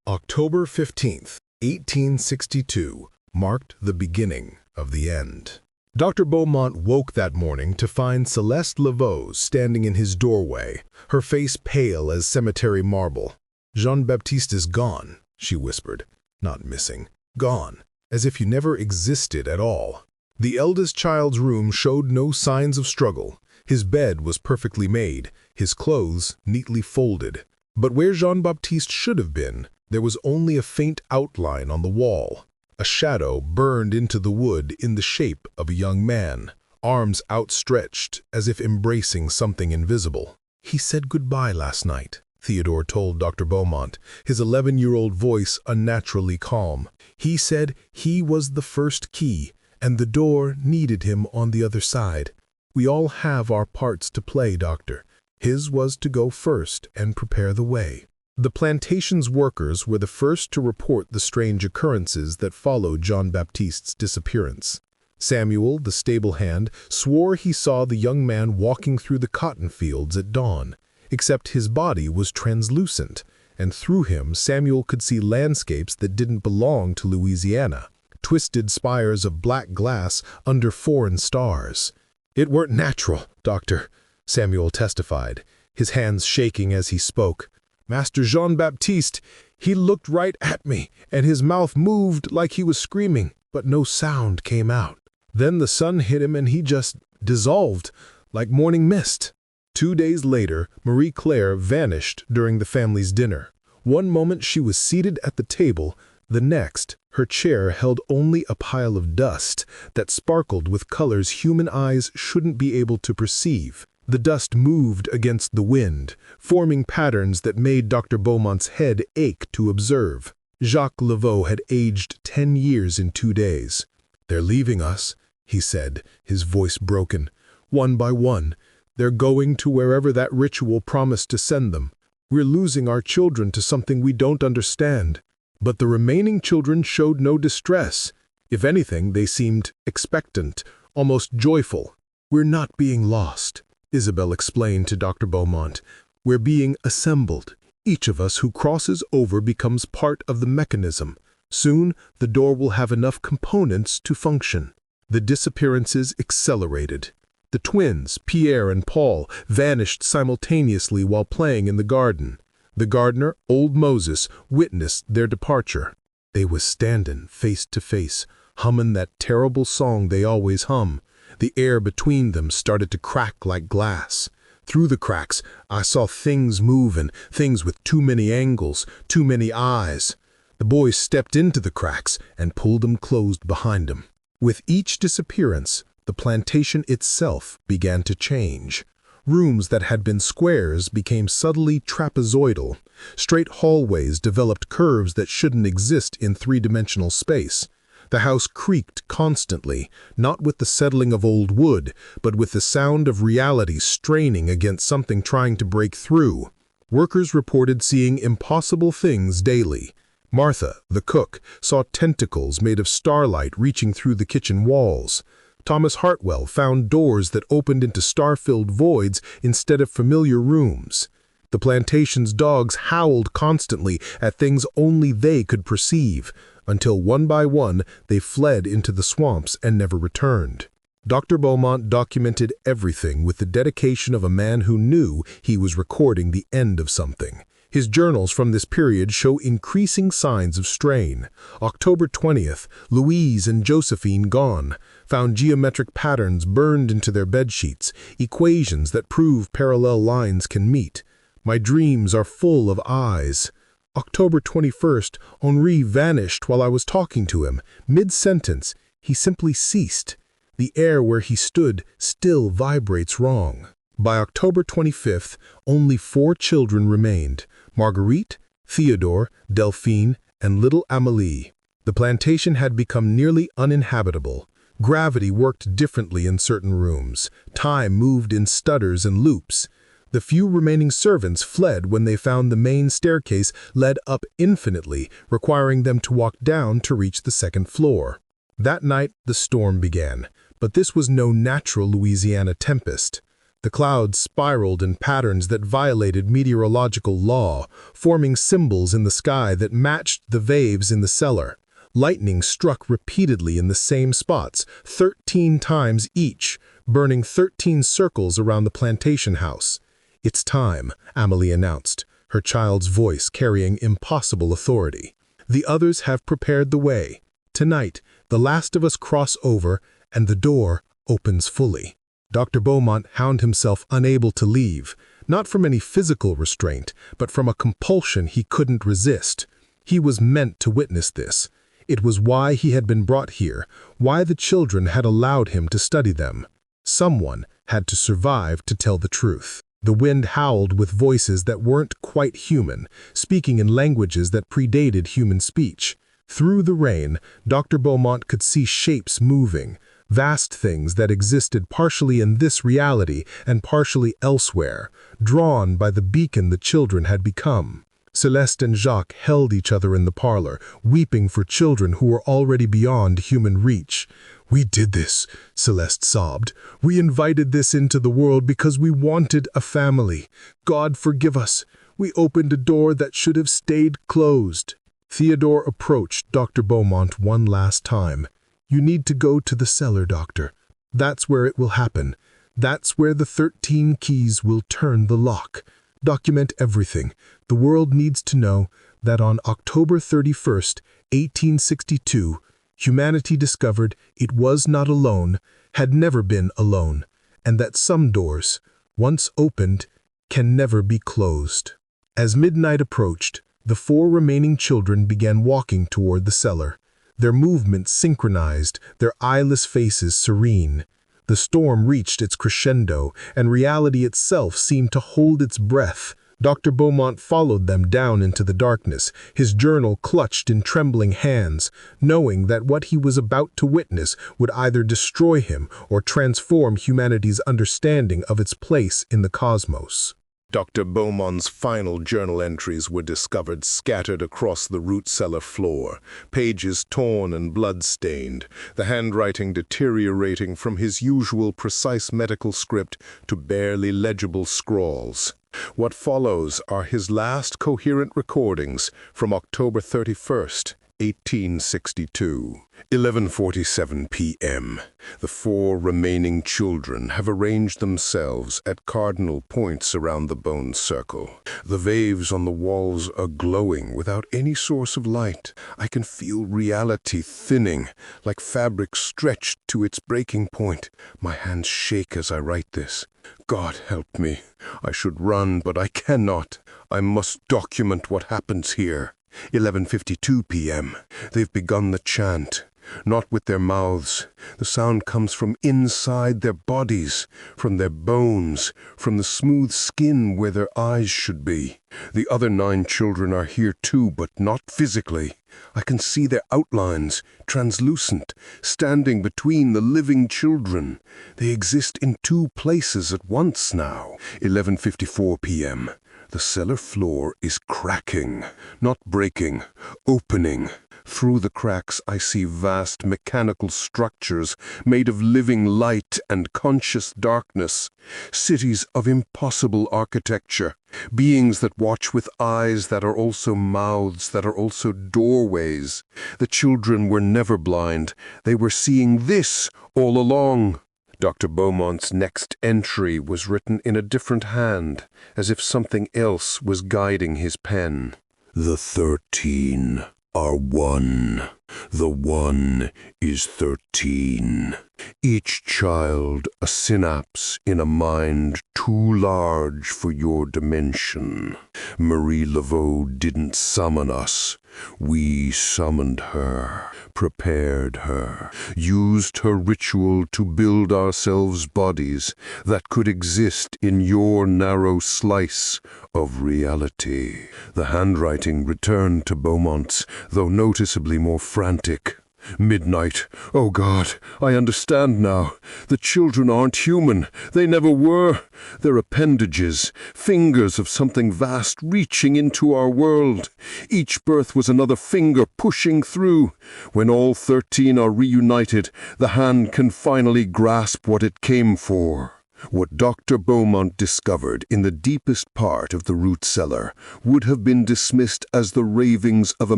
October 15th, 1862, marked the beginning of the end. Dr. Beaumont woke that morning to find Celeste Laveau standing in his doorway, her face pale as cemetery marble. "Jean-Baptiste is gone," she whispered. "Not missing. Gone. As if you never existed at all." The eldest child's room showed no signs of struggle. His bed was perfectly made, his clothes neatly folded. But where Jean-Baptiste should have been, there was only a faint outline on the wall. A shadow burned into the wood in the shape of a young man, arms outstretched as if embracing something invisible. "He said goodbye last night," Theodore told Dr. Beaumont, his 11-year-old voice unnaturally calm. "He said he was the first key, and the door needed him on the other side. We all have our parts to play, Doctor. His was to go first and prepare the way." The plantation's workers were the first to report the strange occurrences that followed Jean-Baptiste's disappearance. Samuel, the stable hand, swore he saw the young man walking through the cotton fields at dawn, except his body was translucent, and through him Samuel could see landscapes that didn't belong to Louisiana, twisted spires of black glass under foreign stars. "It weren't natural, Doctor," Samuel testified, his hands shaking as he spoke. "Master Jean-Baptiste, he looked right at me, and his mouth moved like he was screaming, but no sound came out. Then the sun hit him and he just dissolved, like morning mist." 2 days later, Marie Claire vanished during the family's dinner. One moment she was seated at the table, the next, her chair held only a pile of dust that sparkled with colors human eyes shouldn't be able to perceive. The dust moved against the wind, forming patterns that made Dr. Beaumont's head ache to observe. Jacques Laveau had aged 10 years in 2 days. "They're leaving us," he said, his voice broken. "One by one. They're going to wherever that ritual promised to send them. We're losing our children to something we don't understand." But the remaining children showed no distress. If anything, they seemed expectant, almost joyful. "We're not being lost," Isabel explained to Dr. Beaumont. "We're being assembled. Each of us who crosses over becomes part of the mechanism. Soon, the door will have enough components to function." The disappearances accelerated. The twins, Pierre and Paul, vanished simultaneously while playing in the garden. The gardener, old Moses, witnessed their departure. They was standing face to face, humming that terrible song they always hum. The air between them started to crack like glass. Through the cracks, I saw things moving, things with too many angles, too many eyes. The boys stepped into the cracks and pulled them closed behind them. With each disappearance, the plantation itself began to change. Rooms that had been squares became subtly trapezoidal. Straight hallways developed curves that shouldn't exist in three-dimensional space. The house creaked constantly, not with the settling of old wood, but with the sound of reality straining against something trying to break through. Workers reported seeing impossible things daily. Martha, the cook, saw tentacles made of starlight reaching through the kitchen walls. Thomas Hartwell found doors that opened into star-filled voids instead of familiar rooms. The plantation's dogs howled constantly at things only they could perceive, until one by one they fled into the swamps and never returned. Dr. Beaumont documented everything with the dedication of a man who knew he was recording the end of something. His journals from this period show increasing signs of strain. October 20th, Louise and Josephine gone, found geometric patterns burned into their bedsheets, equations that prove parallel lines can meet. My dreams are full of eyes. October 21st, Henri vanished while I was talking to him. Mid-sentence, he simply ceased. The air where he stood still vibrates wrong. By October 25th, only 4 children remained: Marguerite, Theodore, Delphine, and little Amélie. The plantation had become nearly uninhabitable. Gravity worked differently in certain rooms. Time moved in stutters and loops. The few remaining servants fled when they found the main staircase led up infinitely, requiring them to walk down to reach the second floor. That night, the storm began, but this was no natural Louisiana tempest. The clouds spiraled in patterns that violated meteorological law, forming symbols in the sky that matched the waves in the cellar. Lightning struck repeatedly in the same spots, 13 times each, burning 13 circles around the plantation house. "It's time," Amelie announced, her child's voice carrying impossible authority. "The others have prepared the way. Tonight, the last of us cross over, and the door opens fully." Dr. Beaumont found himself unable to leave, not from any physical restraint, but from a compulsion he couldn't resist. He was meant to witness this. It was why he had been brought here, why the children had allowed him to study them. Someone had to survive to tell the truth. The wind howled with voices that weren't quite human, speaking in languages that predated human speech. Through the rain, Dr. Beaumont could see shapes moving, vast things that existed partially in this reality and partially elsewhere, drawn by the beacon the children had become. Celeste and Jacques held each other in the parlor, weeping for children who were already beyond human reach. "We did this," Celeste sobbed. "We invited this into the world because we wanted a family. God forgive us. We opened a door that should have stayed closed." Theodore approached Dr. Beaumont one last time. "You need to go to the cellar, Doctor. That's where it will happen. That's where the 13 keys will turn the lock. Document everything. The world needs to know that on October 31st, 1862, humanity discovered it was not alone, had never been alone, and that some doors, once opened, can never be closed." As midnight approached, the 4 remaining children began walking toward the cellar, their movements synchronized, their eyeless faces serene. The storm reached its crescendo, and reality itself seemed to hold its breath. Dr. Beaumont followed them down into the darkness, his journal clutched in trembling hands, knowing that what he was about to witness would either destroy him or transform humanity's understanding of its place in the cosmos. Dr. Beaumont's final journal entries were discovered scattered across the root cellar floor, pages torn and blood-stained, the handwriting deteriorating from his usual precise medical script to barely legible scrawls. What follows are his last coherent recordings from October 31st, 1862. 11:47 p.m. The 4 remaining children have arranged themselves at cardinal points around the bone circle. The vaves on the walls are glowing without any source of light. I can feel reality thinning, like fabric stretched to its breaking point. My hands shake as I write this. God help me. I should run, but I cannot. I must document what happens here. 11:52 p.m. They've begun the chant. Not with their mouths. The sound comes from inside their bodies, from their bones, from the smooth skin where their eyes should be. The other 9 children are here too, but not physically. I can see their outlines, translucent, standing between the living children. They exist in 2 places at once now. 11:54 p.m. The cellar floor is cracking, not breaking, opening. Through the cracks I see vast mechanical structures made of living light and conscious darkness, cities of impossible architecture, beings that watch with eyes that are also mouths, that are also doorways. The children were never blind. They were seeing this all along. Dr. Beaumont's next entry was written in a different hand, as if something else was guiding his pen. The 13 are one. The one is 13. Each child a synapse in a mind too large for your dimension. Marie Laveau didn't summon us. We summoned her, prepared her, used her ritual to build ourselves bodies that could exist in your narrow slice of reality. The handwriting returned to Beaumont's, though noticeably more frantic. Midnight. Oh God, I understand now. The children aren't human. They never were. They're appendages, fingers of something vast reaching into our world. Each birth was another finger pushing through. When all 13 are reunited, the hand can finally grasp what it came for. What Dr. Beaumont discovered in the deepest part of the root cellar would have been dismissed as the ravings of a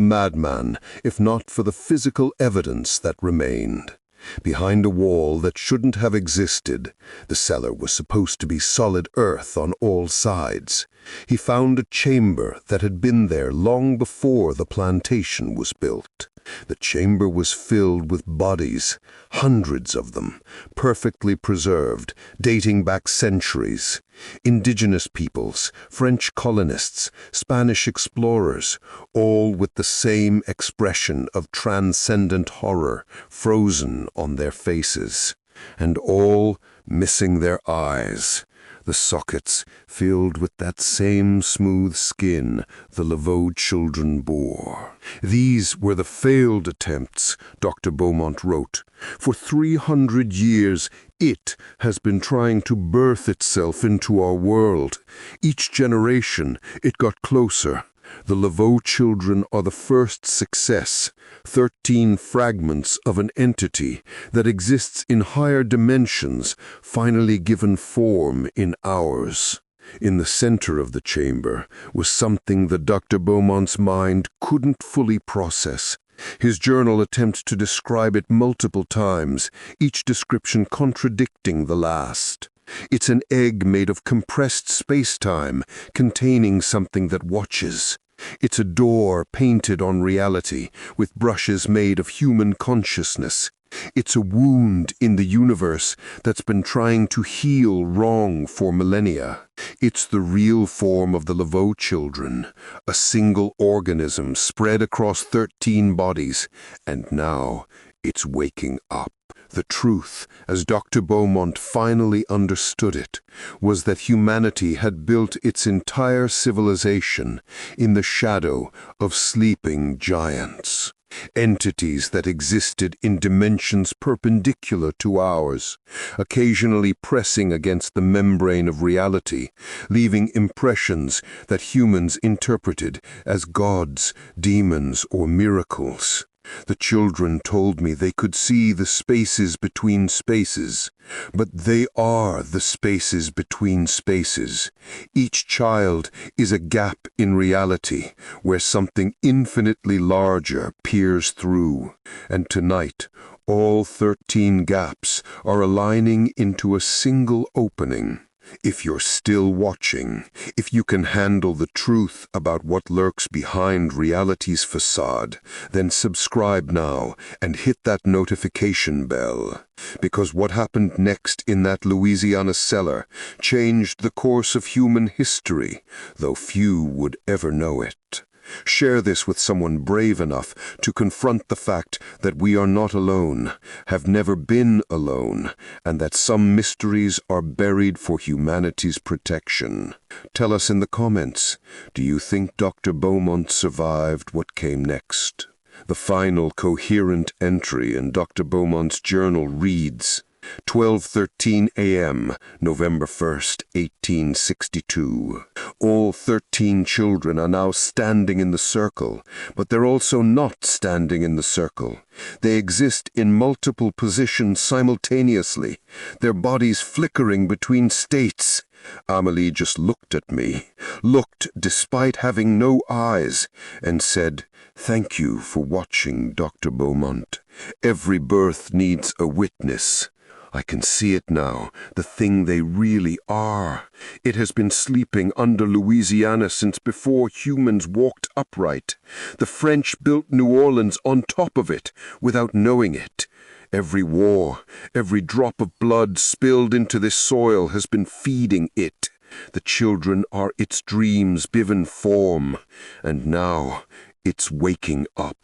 madman, if not for the physical evidence that remained. Behind a wall that shouldn't have existed, the cellar was supposed to be solid earth on all sides. He found a chamber that had been there long before the plantation was built. The chamber was filled with bodies, hundreds of them, perfectly preserved, dating back centuries. Indigenous peoples, French colonists, Spanish explorers, all with the same expression of transcendent horror frozen on their faces, and all missing their eyes. The sockets filled with that same smooth skin the Laveau children bore. These were the failed attempts, Dr. Beaumont wrote. For 300 years, it has been trying to birth itself into our world. Each generation, it got closer. The Laveau children are the first success, 13 fragments of an entity that exists in higher dimensions, finally given form in ours. In the center of the chamber was something that Dr. Beaumont's mind couldn't fully process. His journal attempts to describe it multiple times, each description contradicting the last. It's an egg made of compressed space-time, containing something that watches. It's a door painted on reality, with brushes made of human consciousness. It's a wound in the universe that's been trying to heal wrong for millennia. It's the real form of the Laveau children, a single organism spread across 13 bodies, and now it's waking up. The truth, as Dr. Beaumont finally understood it, was that humanity had built its entire civilization in the shadow of sleeping giants. Entities that existed in dimensions perpendicular to ours, occasionally pressing against the membrane of reality, leaving impressions that humans interpreted as gods, demons, or miracles. The children told me they could see the spaces between spaces, but they are the spaces between spaces. Each child is a gap in reality where something infinitely larger peers through, and tonight all 13 gaps are aligning into a single opening. If you're still watching, if you can handle the truth about what lurks behind reality's facade, then subscribe now and hit that notification bell. Because what happened next in that Louisiana cellar changed the course of human history, though few would ever know it. Share this with someone brave enough to confront the fact that we are not alone, have never been alone, and that some mysteries are buried for humanity's protection. Tell us in the comments, do you think Dr. Beaumont survived what came next? The final coherent entry in Dr. Beaumont's journal reads, 12:13 a.m., November 1st, 1862. All 13 children are now standing in the circle, but they're also not standing in the circle. They exist in multiple positions simultaneously, their bodies flickering between states. Amelie just looked at me, looked despite having no eyes, and said, "Thank you for watching, Dr. Beaumont. Every birth needs a witness." I can see it now, the thing they really are. It has been sleeping under Louisiana since before humans walked upright. The French built New Orleans on top of it, without knowing it. Every war, every drop of blood spilled into this soil has been feeding it. The children are its dreams given form, and now it's waking up.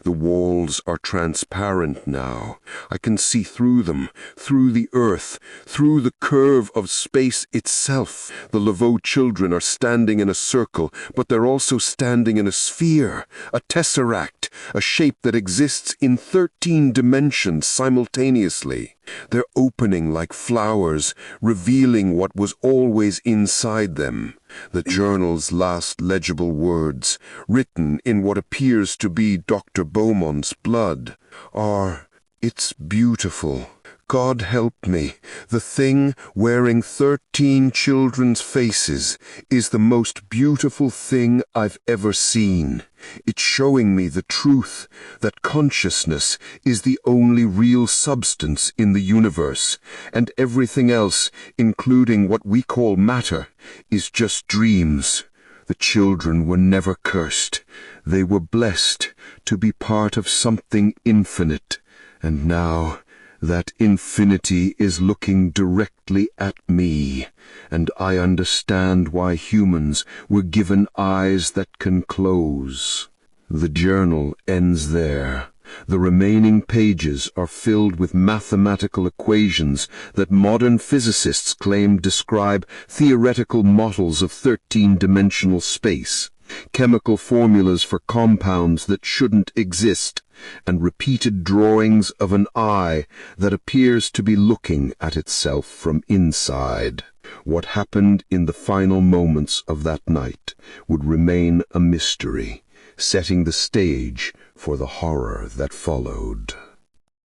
The walls are transparent now. I can see through them, through the earth, through the curve of space itself. The Laveau children are standing in a circle, but they're also standing in a sphere, a tesseract, a shape that exists in 13 dimensions simultaneously. They're opening like flowers, revealing what was always inside them. The journal's last legible words, written in what appears to be Dr. Beaumont's blood, are, "It's beautiful. God help me, the thing wearing 13 children's faces is the most beautiful thing I've ever seen. It's showing me the truth that consciousness is the only real substance in the universe, and everything else, including what we call matter, is just dreams. The children were never cursed. They were blessed to be part of something infinite, and now that infinity is looking directly at me, and I understand why humans were given eyes that can close. The journal ends there. The remaining pages are filled with mathematical equations that modern physicists claim describe theoretical models of 13-dimensional space, chemical formulas for compounds that shouldn't exist, and repeated drawings of an eye that appears to be looking at itself from inside. What happened in the final moments of that night would remain a mystery, setting the stage for the horror that followed.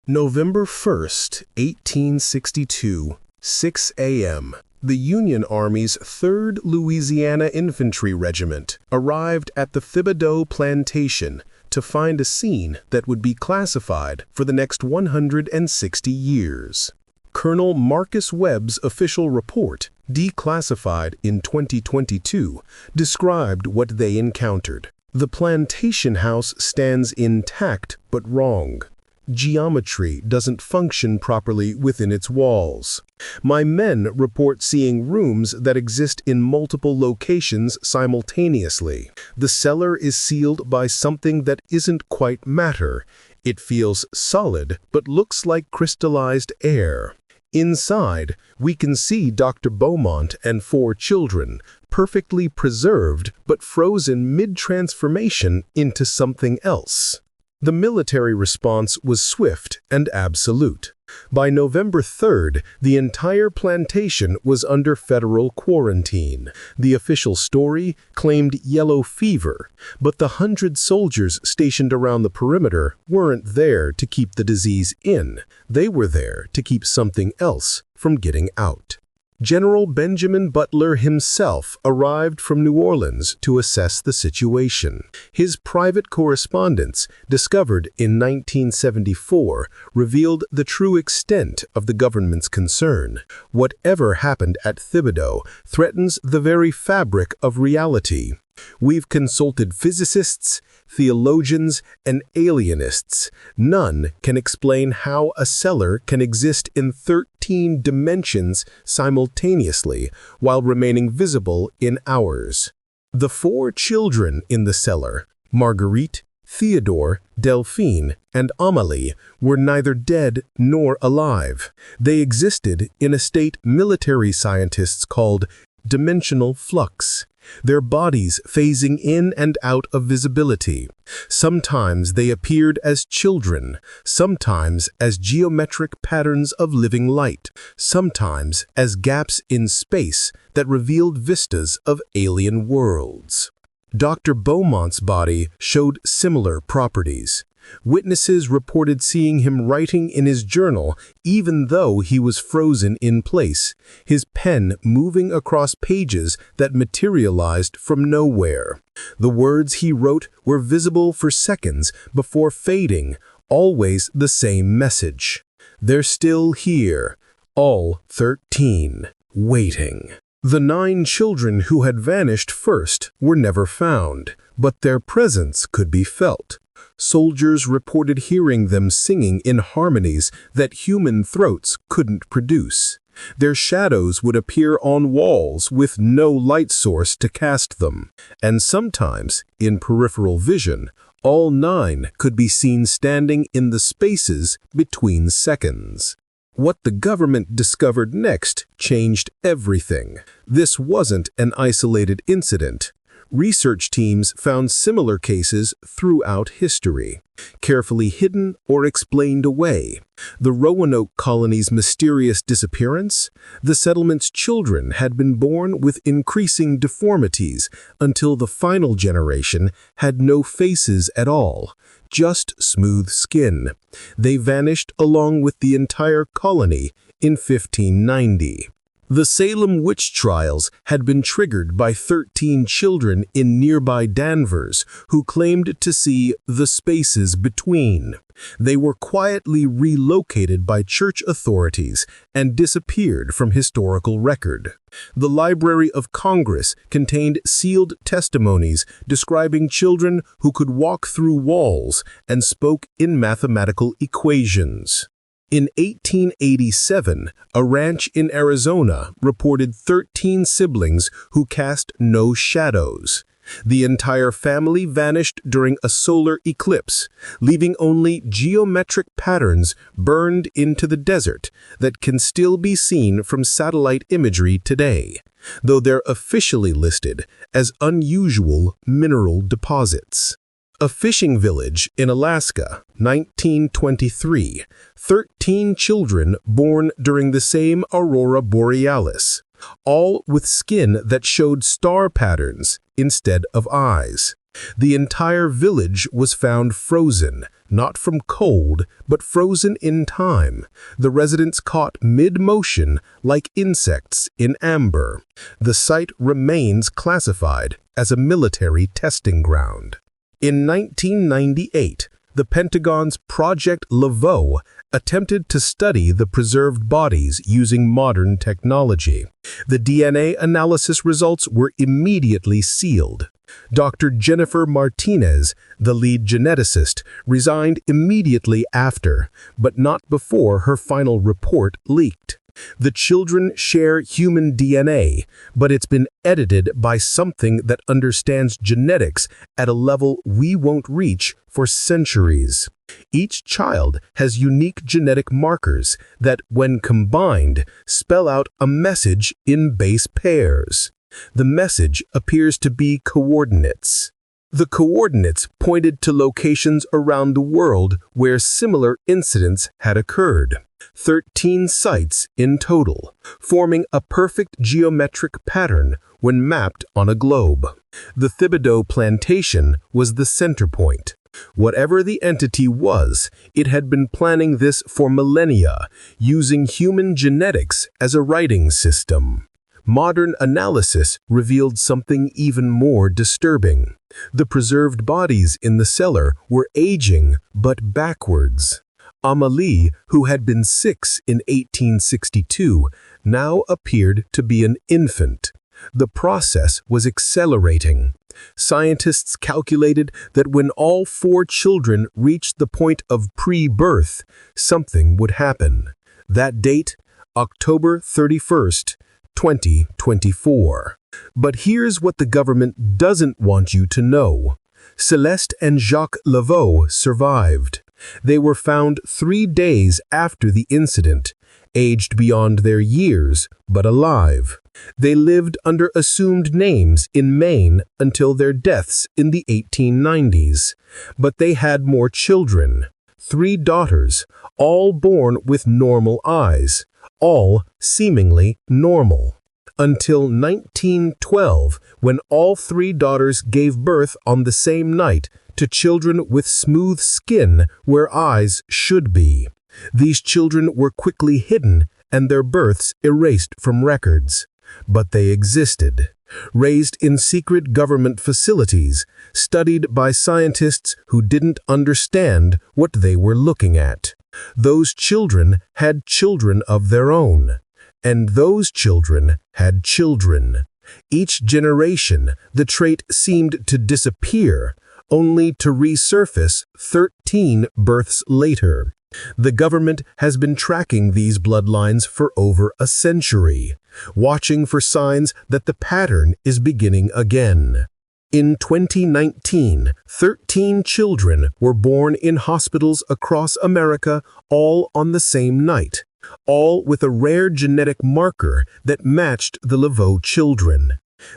November 1st, 1862, 6 a.m. The Union Army's 3rd Louisiana Infantry Regiment arrived at the Thibodaux Plantation to find a scene that would be classified for the next 160 years. Colonel Marcus Webb's official report, declassified in 2022, described what they encountered. The plantation house stands intact but wrong. Geometry doesn't function properly within its walls. My men report seeing rooms that exist in multiple locations simultaneously. The cellar is sealed by something that isn't quite matter. It feels solid but looks like crystallized air. Inside, we can see Dr. Beaumont and 4 children, perfectly preserved but frozen mid-transformation into something else. The military response was swift and absolute. By November 3rd, the entire plantation was under federal quarantine. The official story claimed yellow fever, but the 100 soldiers stationed around the perimeter weren't there to keep the disease in. They were there to keep something else from getting out. General Benjamin Butler himself arrived from New Orleans to assess the situation. His private correspondence, discovered in 1974, revealed the true extent of the government's concern. Whatever happened at Thibodaux threatens the very fabric of reality. We've consulted physicists, theologians, and alienists. None can explain how a cellar can exist in 13 dimensions simultaneously while remaining visible in ours. The 4 children in the cellar, Marguerite, Theodore, Delphine, and Amélie, were neither dead nor alive. They existed in a state military scientists called dimensional flux, their bodies phasing in and out of visibility. Sometimes they appeared as children, sometimes as geometric patterns of living light, sometimes as gaps in space that revealed vistas of alien worlds. Dr. Beaumont's body showed similar properties. Witnesses reported seeing him writing in his journal even though he was frozen in place, his pen moving across pages that materialized from nowhere. The words he wrote were visible for seconds before fading, always the same message. They're still here, all 13, waiting. The 9 children who had vanished first were never found, but their presence could be felt. Soldiers reported hearing them singing in harmonies that human throats couldn't produce. Their shadows would appear on walls with no light source to cast them, and sometimes, in peripheral vision, all 9 could be seen standing in the spaces between seconds. What the government discovered next changed everything. This wasn't an isolated incident. Research teams found similar cases throughout history, carefully hidden or explained away. The Roanoke colony's mysterious disappearance? The settlement's children had been born with increasing deformities until the final generation had no faces at all, just smooth skin. They vanished along with the entire colony in 1590. The Salem witch trials had been triggered by 13 children in nearby Danvers who claimed to see the spaces between. They were quietly relocated by church authorities and disappeared from historical record. The Library of Congress contained sealed testimonies describing children who could walk through walls and spoke in mathematical equations. In 1887, a ranch in Arizona reported 13 siblings who cast no shadows. The entire family vanished during a solar eclipse, leaving only geometric patterns burned into the desert that can still be seen from satellite imagery today, though they're officially listed as unusual mineral deposits. A fishing village in Alaska, 1923, 13 children born during the same aurora borealis, all with skin that showed star patterns instead of eyes. The entire village was found frozen, not from cold, but frozen in time. The residents caught mid-motion like insects in amber. The site remains classified as a military testing ground. In 1998, the Pentagon's Project Laveau attempted to study the preserved bodies using modern technology. The DNA analysis results were immediately sealed. Dr. Jennifer Martinez, the lead geneticist, resigned immediately after, but not before her final report leaked. The children share human DNA, but it's been edited by something that understands genetics at a level we won't reach for centuries. Each child has unique genetic markers that, when combined, spell out a message in base pairs. The message appears to be coordinates. The coordinates pointed to locations around the world where similar incidents had occurred. 13 sites in total, forming a perfect geometric pattern when mapped on a globe. The Thibodaux plantation was the center point. Whatever the entity was, it had been planning this for millennia, using human genetics as a writing system. Modern analysis revealed something even more disturbing. The preserved bodies in the cellar were aging, but backwards. Amélie, who had been 6 in 1862, now appeared to be an infant. The process was accelerating. Scientists calculated that when all 4 children reached the point of pre-birth, something would happen. That date, October 31st, 2024. But here's what the government doesn't want you to know. Celeste and Jacques Laveau survived. They were found 3 days after the incident, aged beyond their years, but alive. They lived under assumed names in Maine until their deaths in the 1890s. But they had more children, 3 daughters, all born with normal eyes, all seemingly normal. Until 1912, when all 3 daughters gave birth on the same night to children with smooth skin where eyes should be. These children were quickly hidden and their births erased from records. But they existed, raised in secret government facilities, studied by scientists who didn't understand what they were looking at. Those children had children of their own, and those children had children. Each generation, the trait seemed to disappear, only to resurface 13 births later. The government has been tracking these bloodlines for over a century, watching for signs that the pattern is beginning again. In 2019, 13 children were born in hospitals across America, all on the same night, all with a rare genetic marker that matched the Laveau children.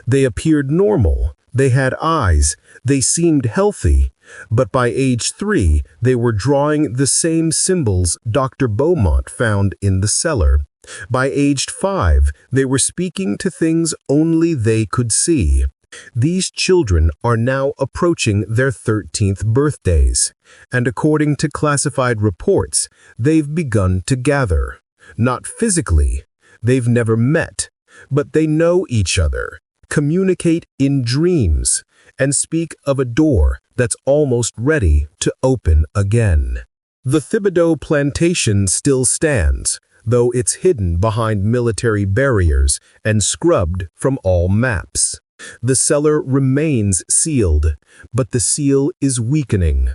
They appeared normal, they had eyes, they seemed healthy, but by age 3, they were drawing the same symbols Dr. Beaumont found in the cellar. By age 5, they were speaking to things only they could see. These children are now approaching their 13th birthdays, and according to classified reports, they've begun to gather. Not physically, they've never met, but they know each other, communicate in dreams, and speak of a door that's almost ready to open again. The Thibodeau plantation still stands, though it's hidden behind military barriers and scrubbed from all maps. The cellar remains sealed, but the seal is weakening.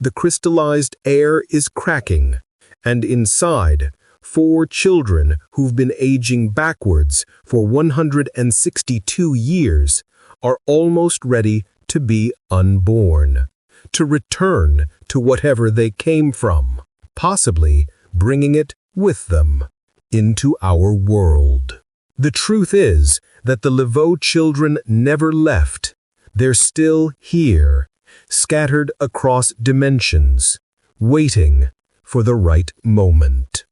The crystallized air is cracking, and inside, 4 children who've been aging backwards for 162 years are almost ready to be unborn, to return to whatever they came from, possibly bringing it with them into our world. The truth is that the Laveau children never left. They're still here, scattered across dimensions, waiting for the right moment.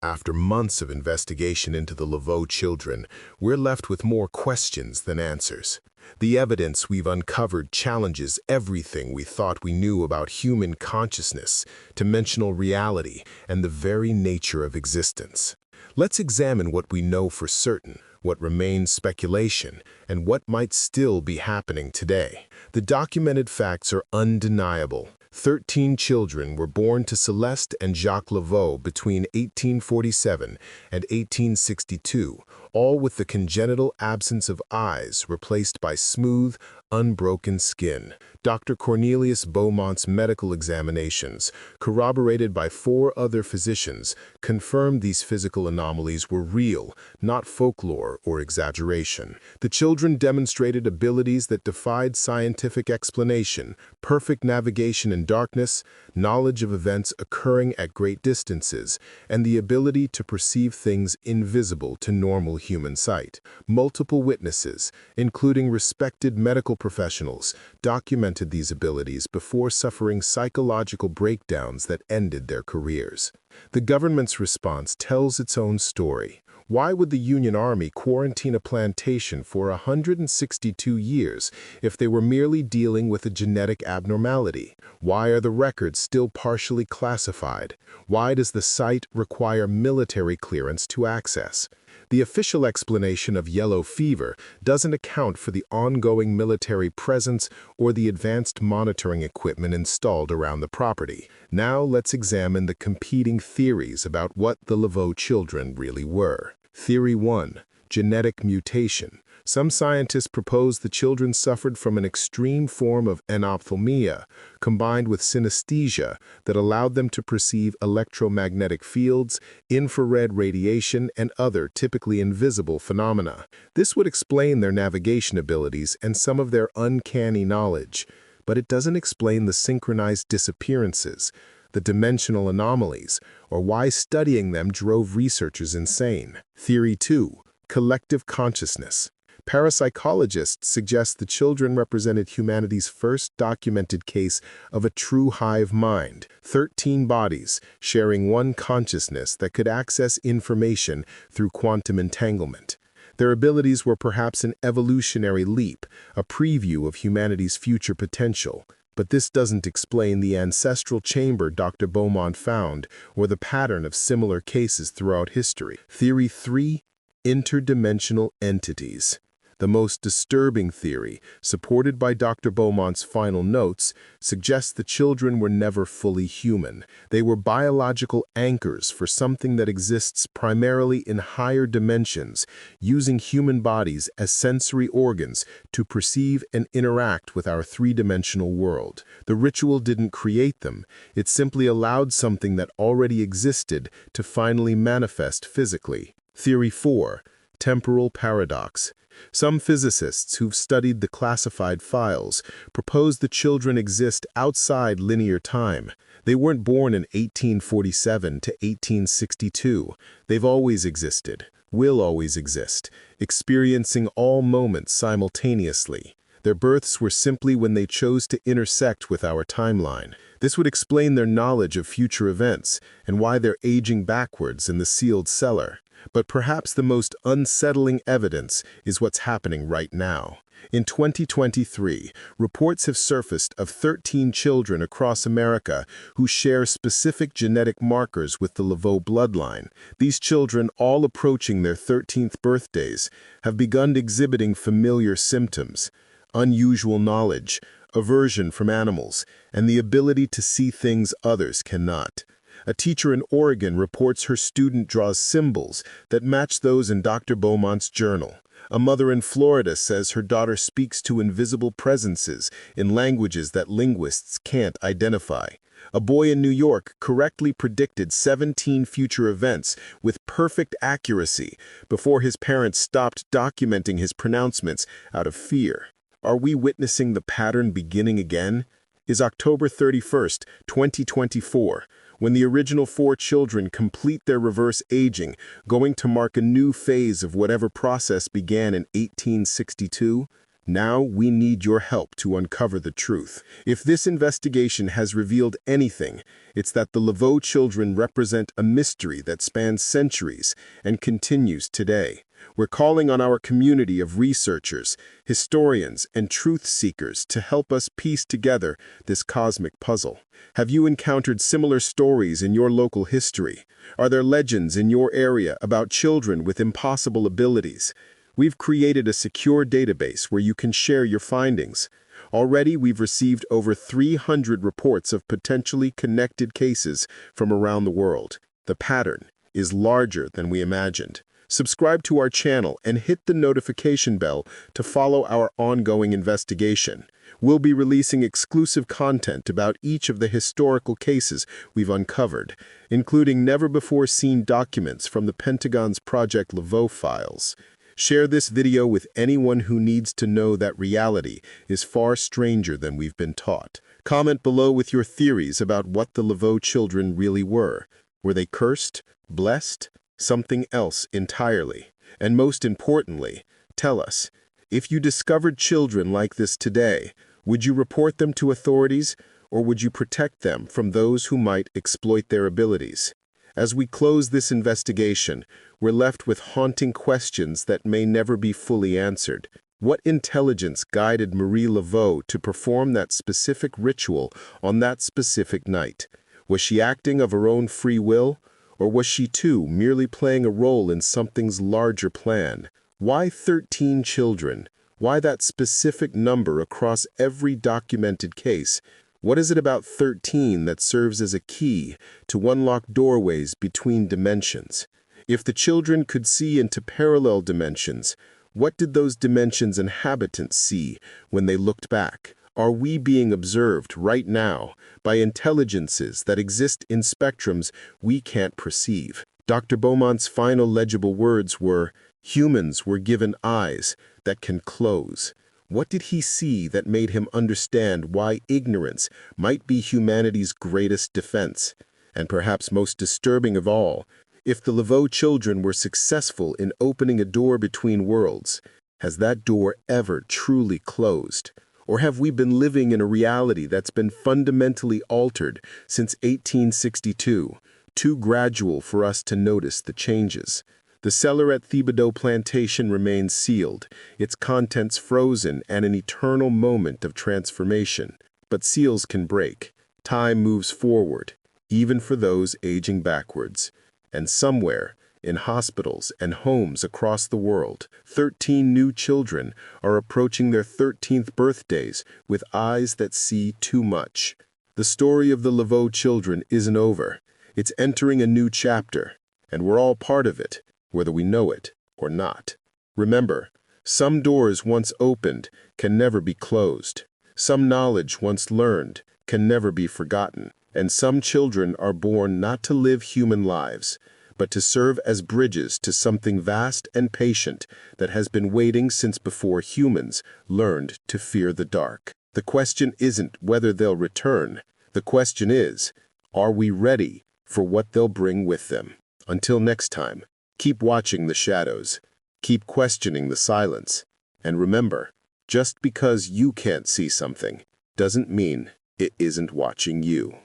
After months of investigation into the Laveau children, we're left with more questions than answers. The evidence we've uncovered challenges everything we thought we knew about human consciousness, dimensional reality, and the very nature of existence. Let's examine what we know for certain, what remains speculation, and what might still be happening today. The documented facts are undeniable. 13 children were born to Celeste and Jacques Laveau between 1847 and 1862, all with the congenital absence of eyes replaced by smooth, unbroken skin. Dr. Cornelius Beaumont's medical examinations, corroborated by 4 other physicians, confirmed these physical anomalies were real, not folklore or exaggeration. The children demonstrated abilities that defied scientific explanation: perfect navigation in darkness, knowledge of events occurring at great distances, and the ability to perceive things invisible to normal human sight. Multiple witnesses, including respected medical professionals, documented these abilities before suffering psychological breakdowns that ended their careers. The government's response tells its own story. Why would the Union Army quarantine a plantation for 162 years if they were merely dealing with a genetic abnormality? Why are the records still partially classified? Why does the site require military clearance to access? The official explanation of yellow fever doesn't account for the ongoing military presence or the advanced monitoring equipment installed around the property. Now let's examine the competing theories about what the Laveau children really were. Theory 1. Genetic mutation. Some scientists propose the children suffered from an extreme form of enophthalmia, combined with synesthesia that allowed them to perceive electromagnetic fields, infrared radiation, and other typically invisible phenomena. This would explain their navigation abilities and some of their uncanny knowledge, but it doesn't explain the synchronized disappearances, the dimensional anomalies, or why studying them drove researchers insane. Theory 2. Collective consciousness. Parapsychologists suggest the children represented humanity's first documented case of a true hive mind, 13 bodies sharing one consciousness that could access information through quantum entanglement. Their abilities were perhaps an evolutionary leap, a preview of humanity's future potential. But this doesn't explain the ancestral chamber Dr. Beaumont found or the pattern of similar cases throughout history. Theory 3. Interdimensional entities. The most disturbing theory, supported by Dr. Beaumont's final notes, suggests the children were never fully human. They were biological anchors for something that exists primarily in higher dimensions, using human bodies as sensory organs to perceive and interact with our three-dimensional world. The ritual didn't create them, it simply allowed something that already existed to finally manifest physically. Theory 4. Temporal paradox. Some physicists who've studied the classified files propose the children exist outside linear time. They weren't born in 1847 to 1862. They've always existed, will always exist, experiencing all moments simultaneously. Their births were simply when they chose to intersect with our timeline. This would explain their knowledge of future events and why they're aging backwards in the sealed cellar. But perhaps the most unsettling evidence is what's happening right now. In 2023, reports have surfaced of 13 children across America who share specific genetic markers with the Laveau bloodline. These children, all approaching their 13th birthdays, have begun exhibiting familiar symptoms: unusual knowledge, aversion from animals, and the ability to see things others cannot. A teacher in Oregon reports her student draws symbols that match those in Dr. Beaumont's journal. A mother in Florida says her daughter speaks to invisible presences in languages that linguists can't identify. A boy in New York correctly predicted 17 future events with perfect accuracy before his parents stopped documenting his pronouncements out of fear. Are we witnessing the pattern beginning again? Is October 31st, 2024, when the original 4 children complete their reverse aging, going to mark a new phase of whatever process began in 1862? Now we need your help to uncover the truth. If this investigation has revealed anything, it's that the Laveau children represent a mystery that spans centuries and continues today. We're calling on our community of researchers, historians, and truth seekers to help us piece together this cosmic puzzle. Have you encountered similar stories in your local history? Are there legends in your area about children with impossible abilities? We've created a secure database where you can share your findings. Already, we've received over 300 reports of potentially connected cases from around the world. The pattern is larger than we imagined. Subscribe to our channel and hit the notification bell to follow our ongoing investigation. We'll be releasing exclusive content about each of the historical cases we've uncovered, including never-before-seen documents from the Pentagon's Project Laveau files. Share this video with anyone who needs to know that reality is far stranger than we've been taught. Comment below with your theories about what the Laveau children really were. Were they cursed, blessed, something else entirely? And most importantly, tell us, if you discovered children like this today, would you report them to authorities, or would you protect them from those who might exploit their abilities? As we close this investigation, we're left with haunting questions that may never be fully answered. What intelligence guided Marie Laveau to perform that specific ritual on that specific night? Was she acting of her own free will? Or was she too merely playing a role in something's larger plan? Why 13 children? Why that specific number across every documented case? What is it about 13 that serves as a key to unlock doorways between dimensions? If the children could see into parallel dimensions, what did those dimensions' inhabitants see when they looked back? Are we being observed right now by intelligences that exist in spectrums we can't perceive? Dr. Beaumont's final legible words were, "Humans were given eyes that can close." What did he see that made him understand why ignorance might be humanity's greatest defense? And perhaps most disturbing of all, if the Laveau children were successful in opening a door between worlds, has that door ever truly closed? Or have we been living in a reality that's been fundamentally altered since 1862, too gradual for us to notice the changes? The cellar at Thibodaux Plantation remains sealed, its contents frozen and an eternal moment of transformation. But seals can break. Time moves forward, even for those aging backwards. And somewhere, in hospitals and homes across the world, 13 new children are approaching their 13th birthdays with eyes that see too much. The story of the Laveau children isn't over. It's entering a new chapter, and we're all part of it, whether we know it or not. Remember, some doors once opened can never be closed. Some knowledge once learned can never be forgotten. And some children are born not to live human lives, but to serve as bridges to something vast and patient that has been waiting since before humans learned to fear the dark. The question isn't whether they'll return. The question is, are we ready for what they'll bring with them? Until next time, Keep watching the shadows. Keep questioning the silence. And remember, just because you can't see something doesn't mean it isn't watching you.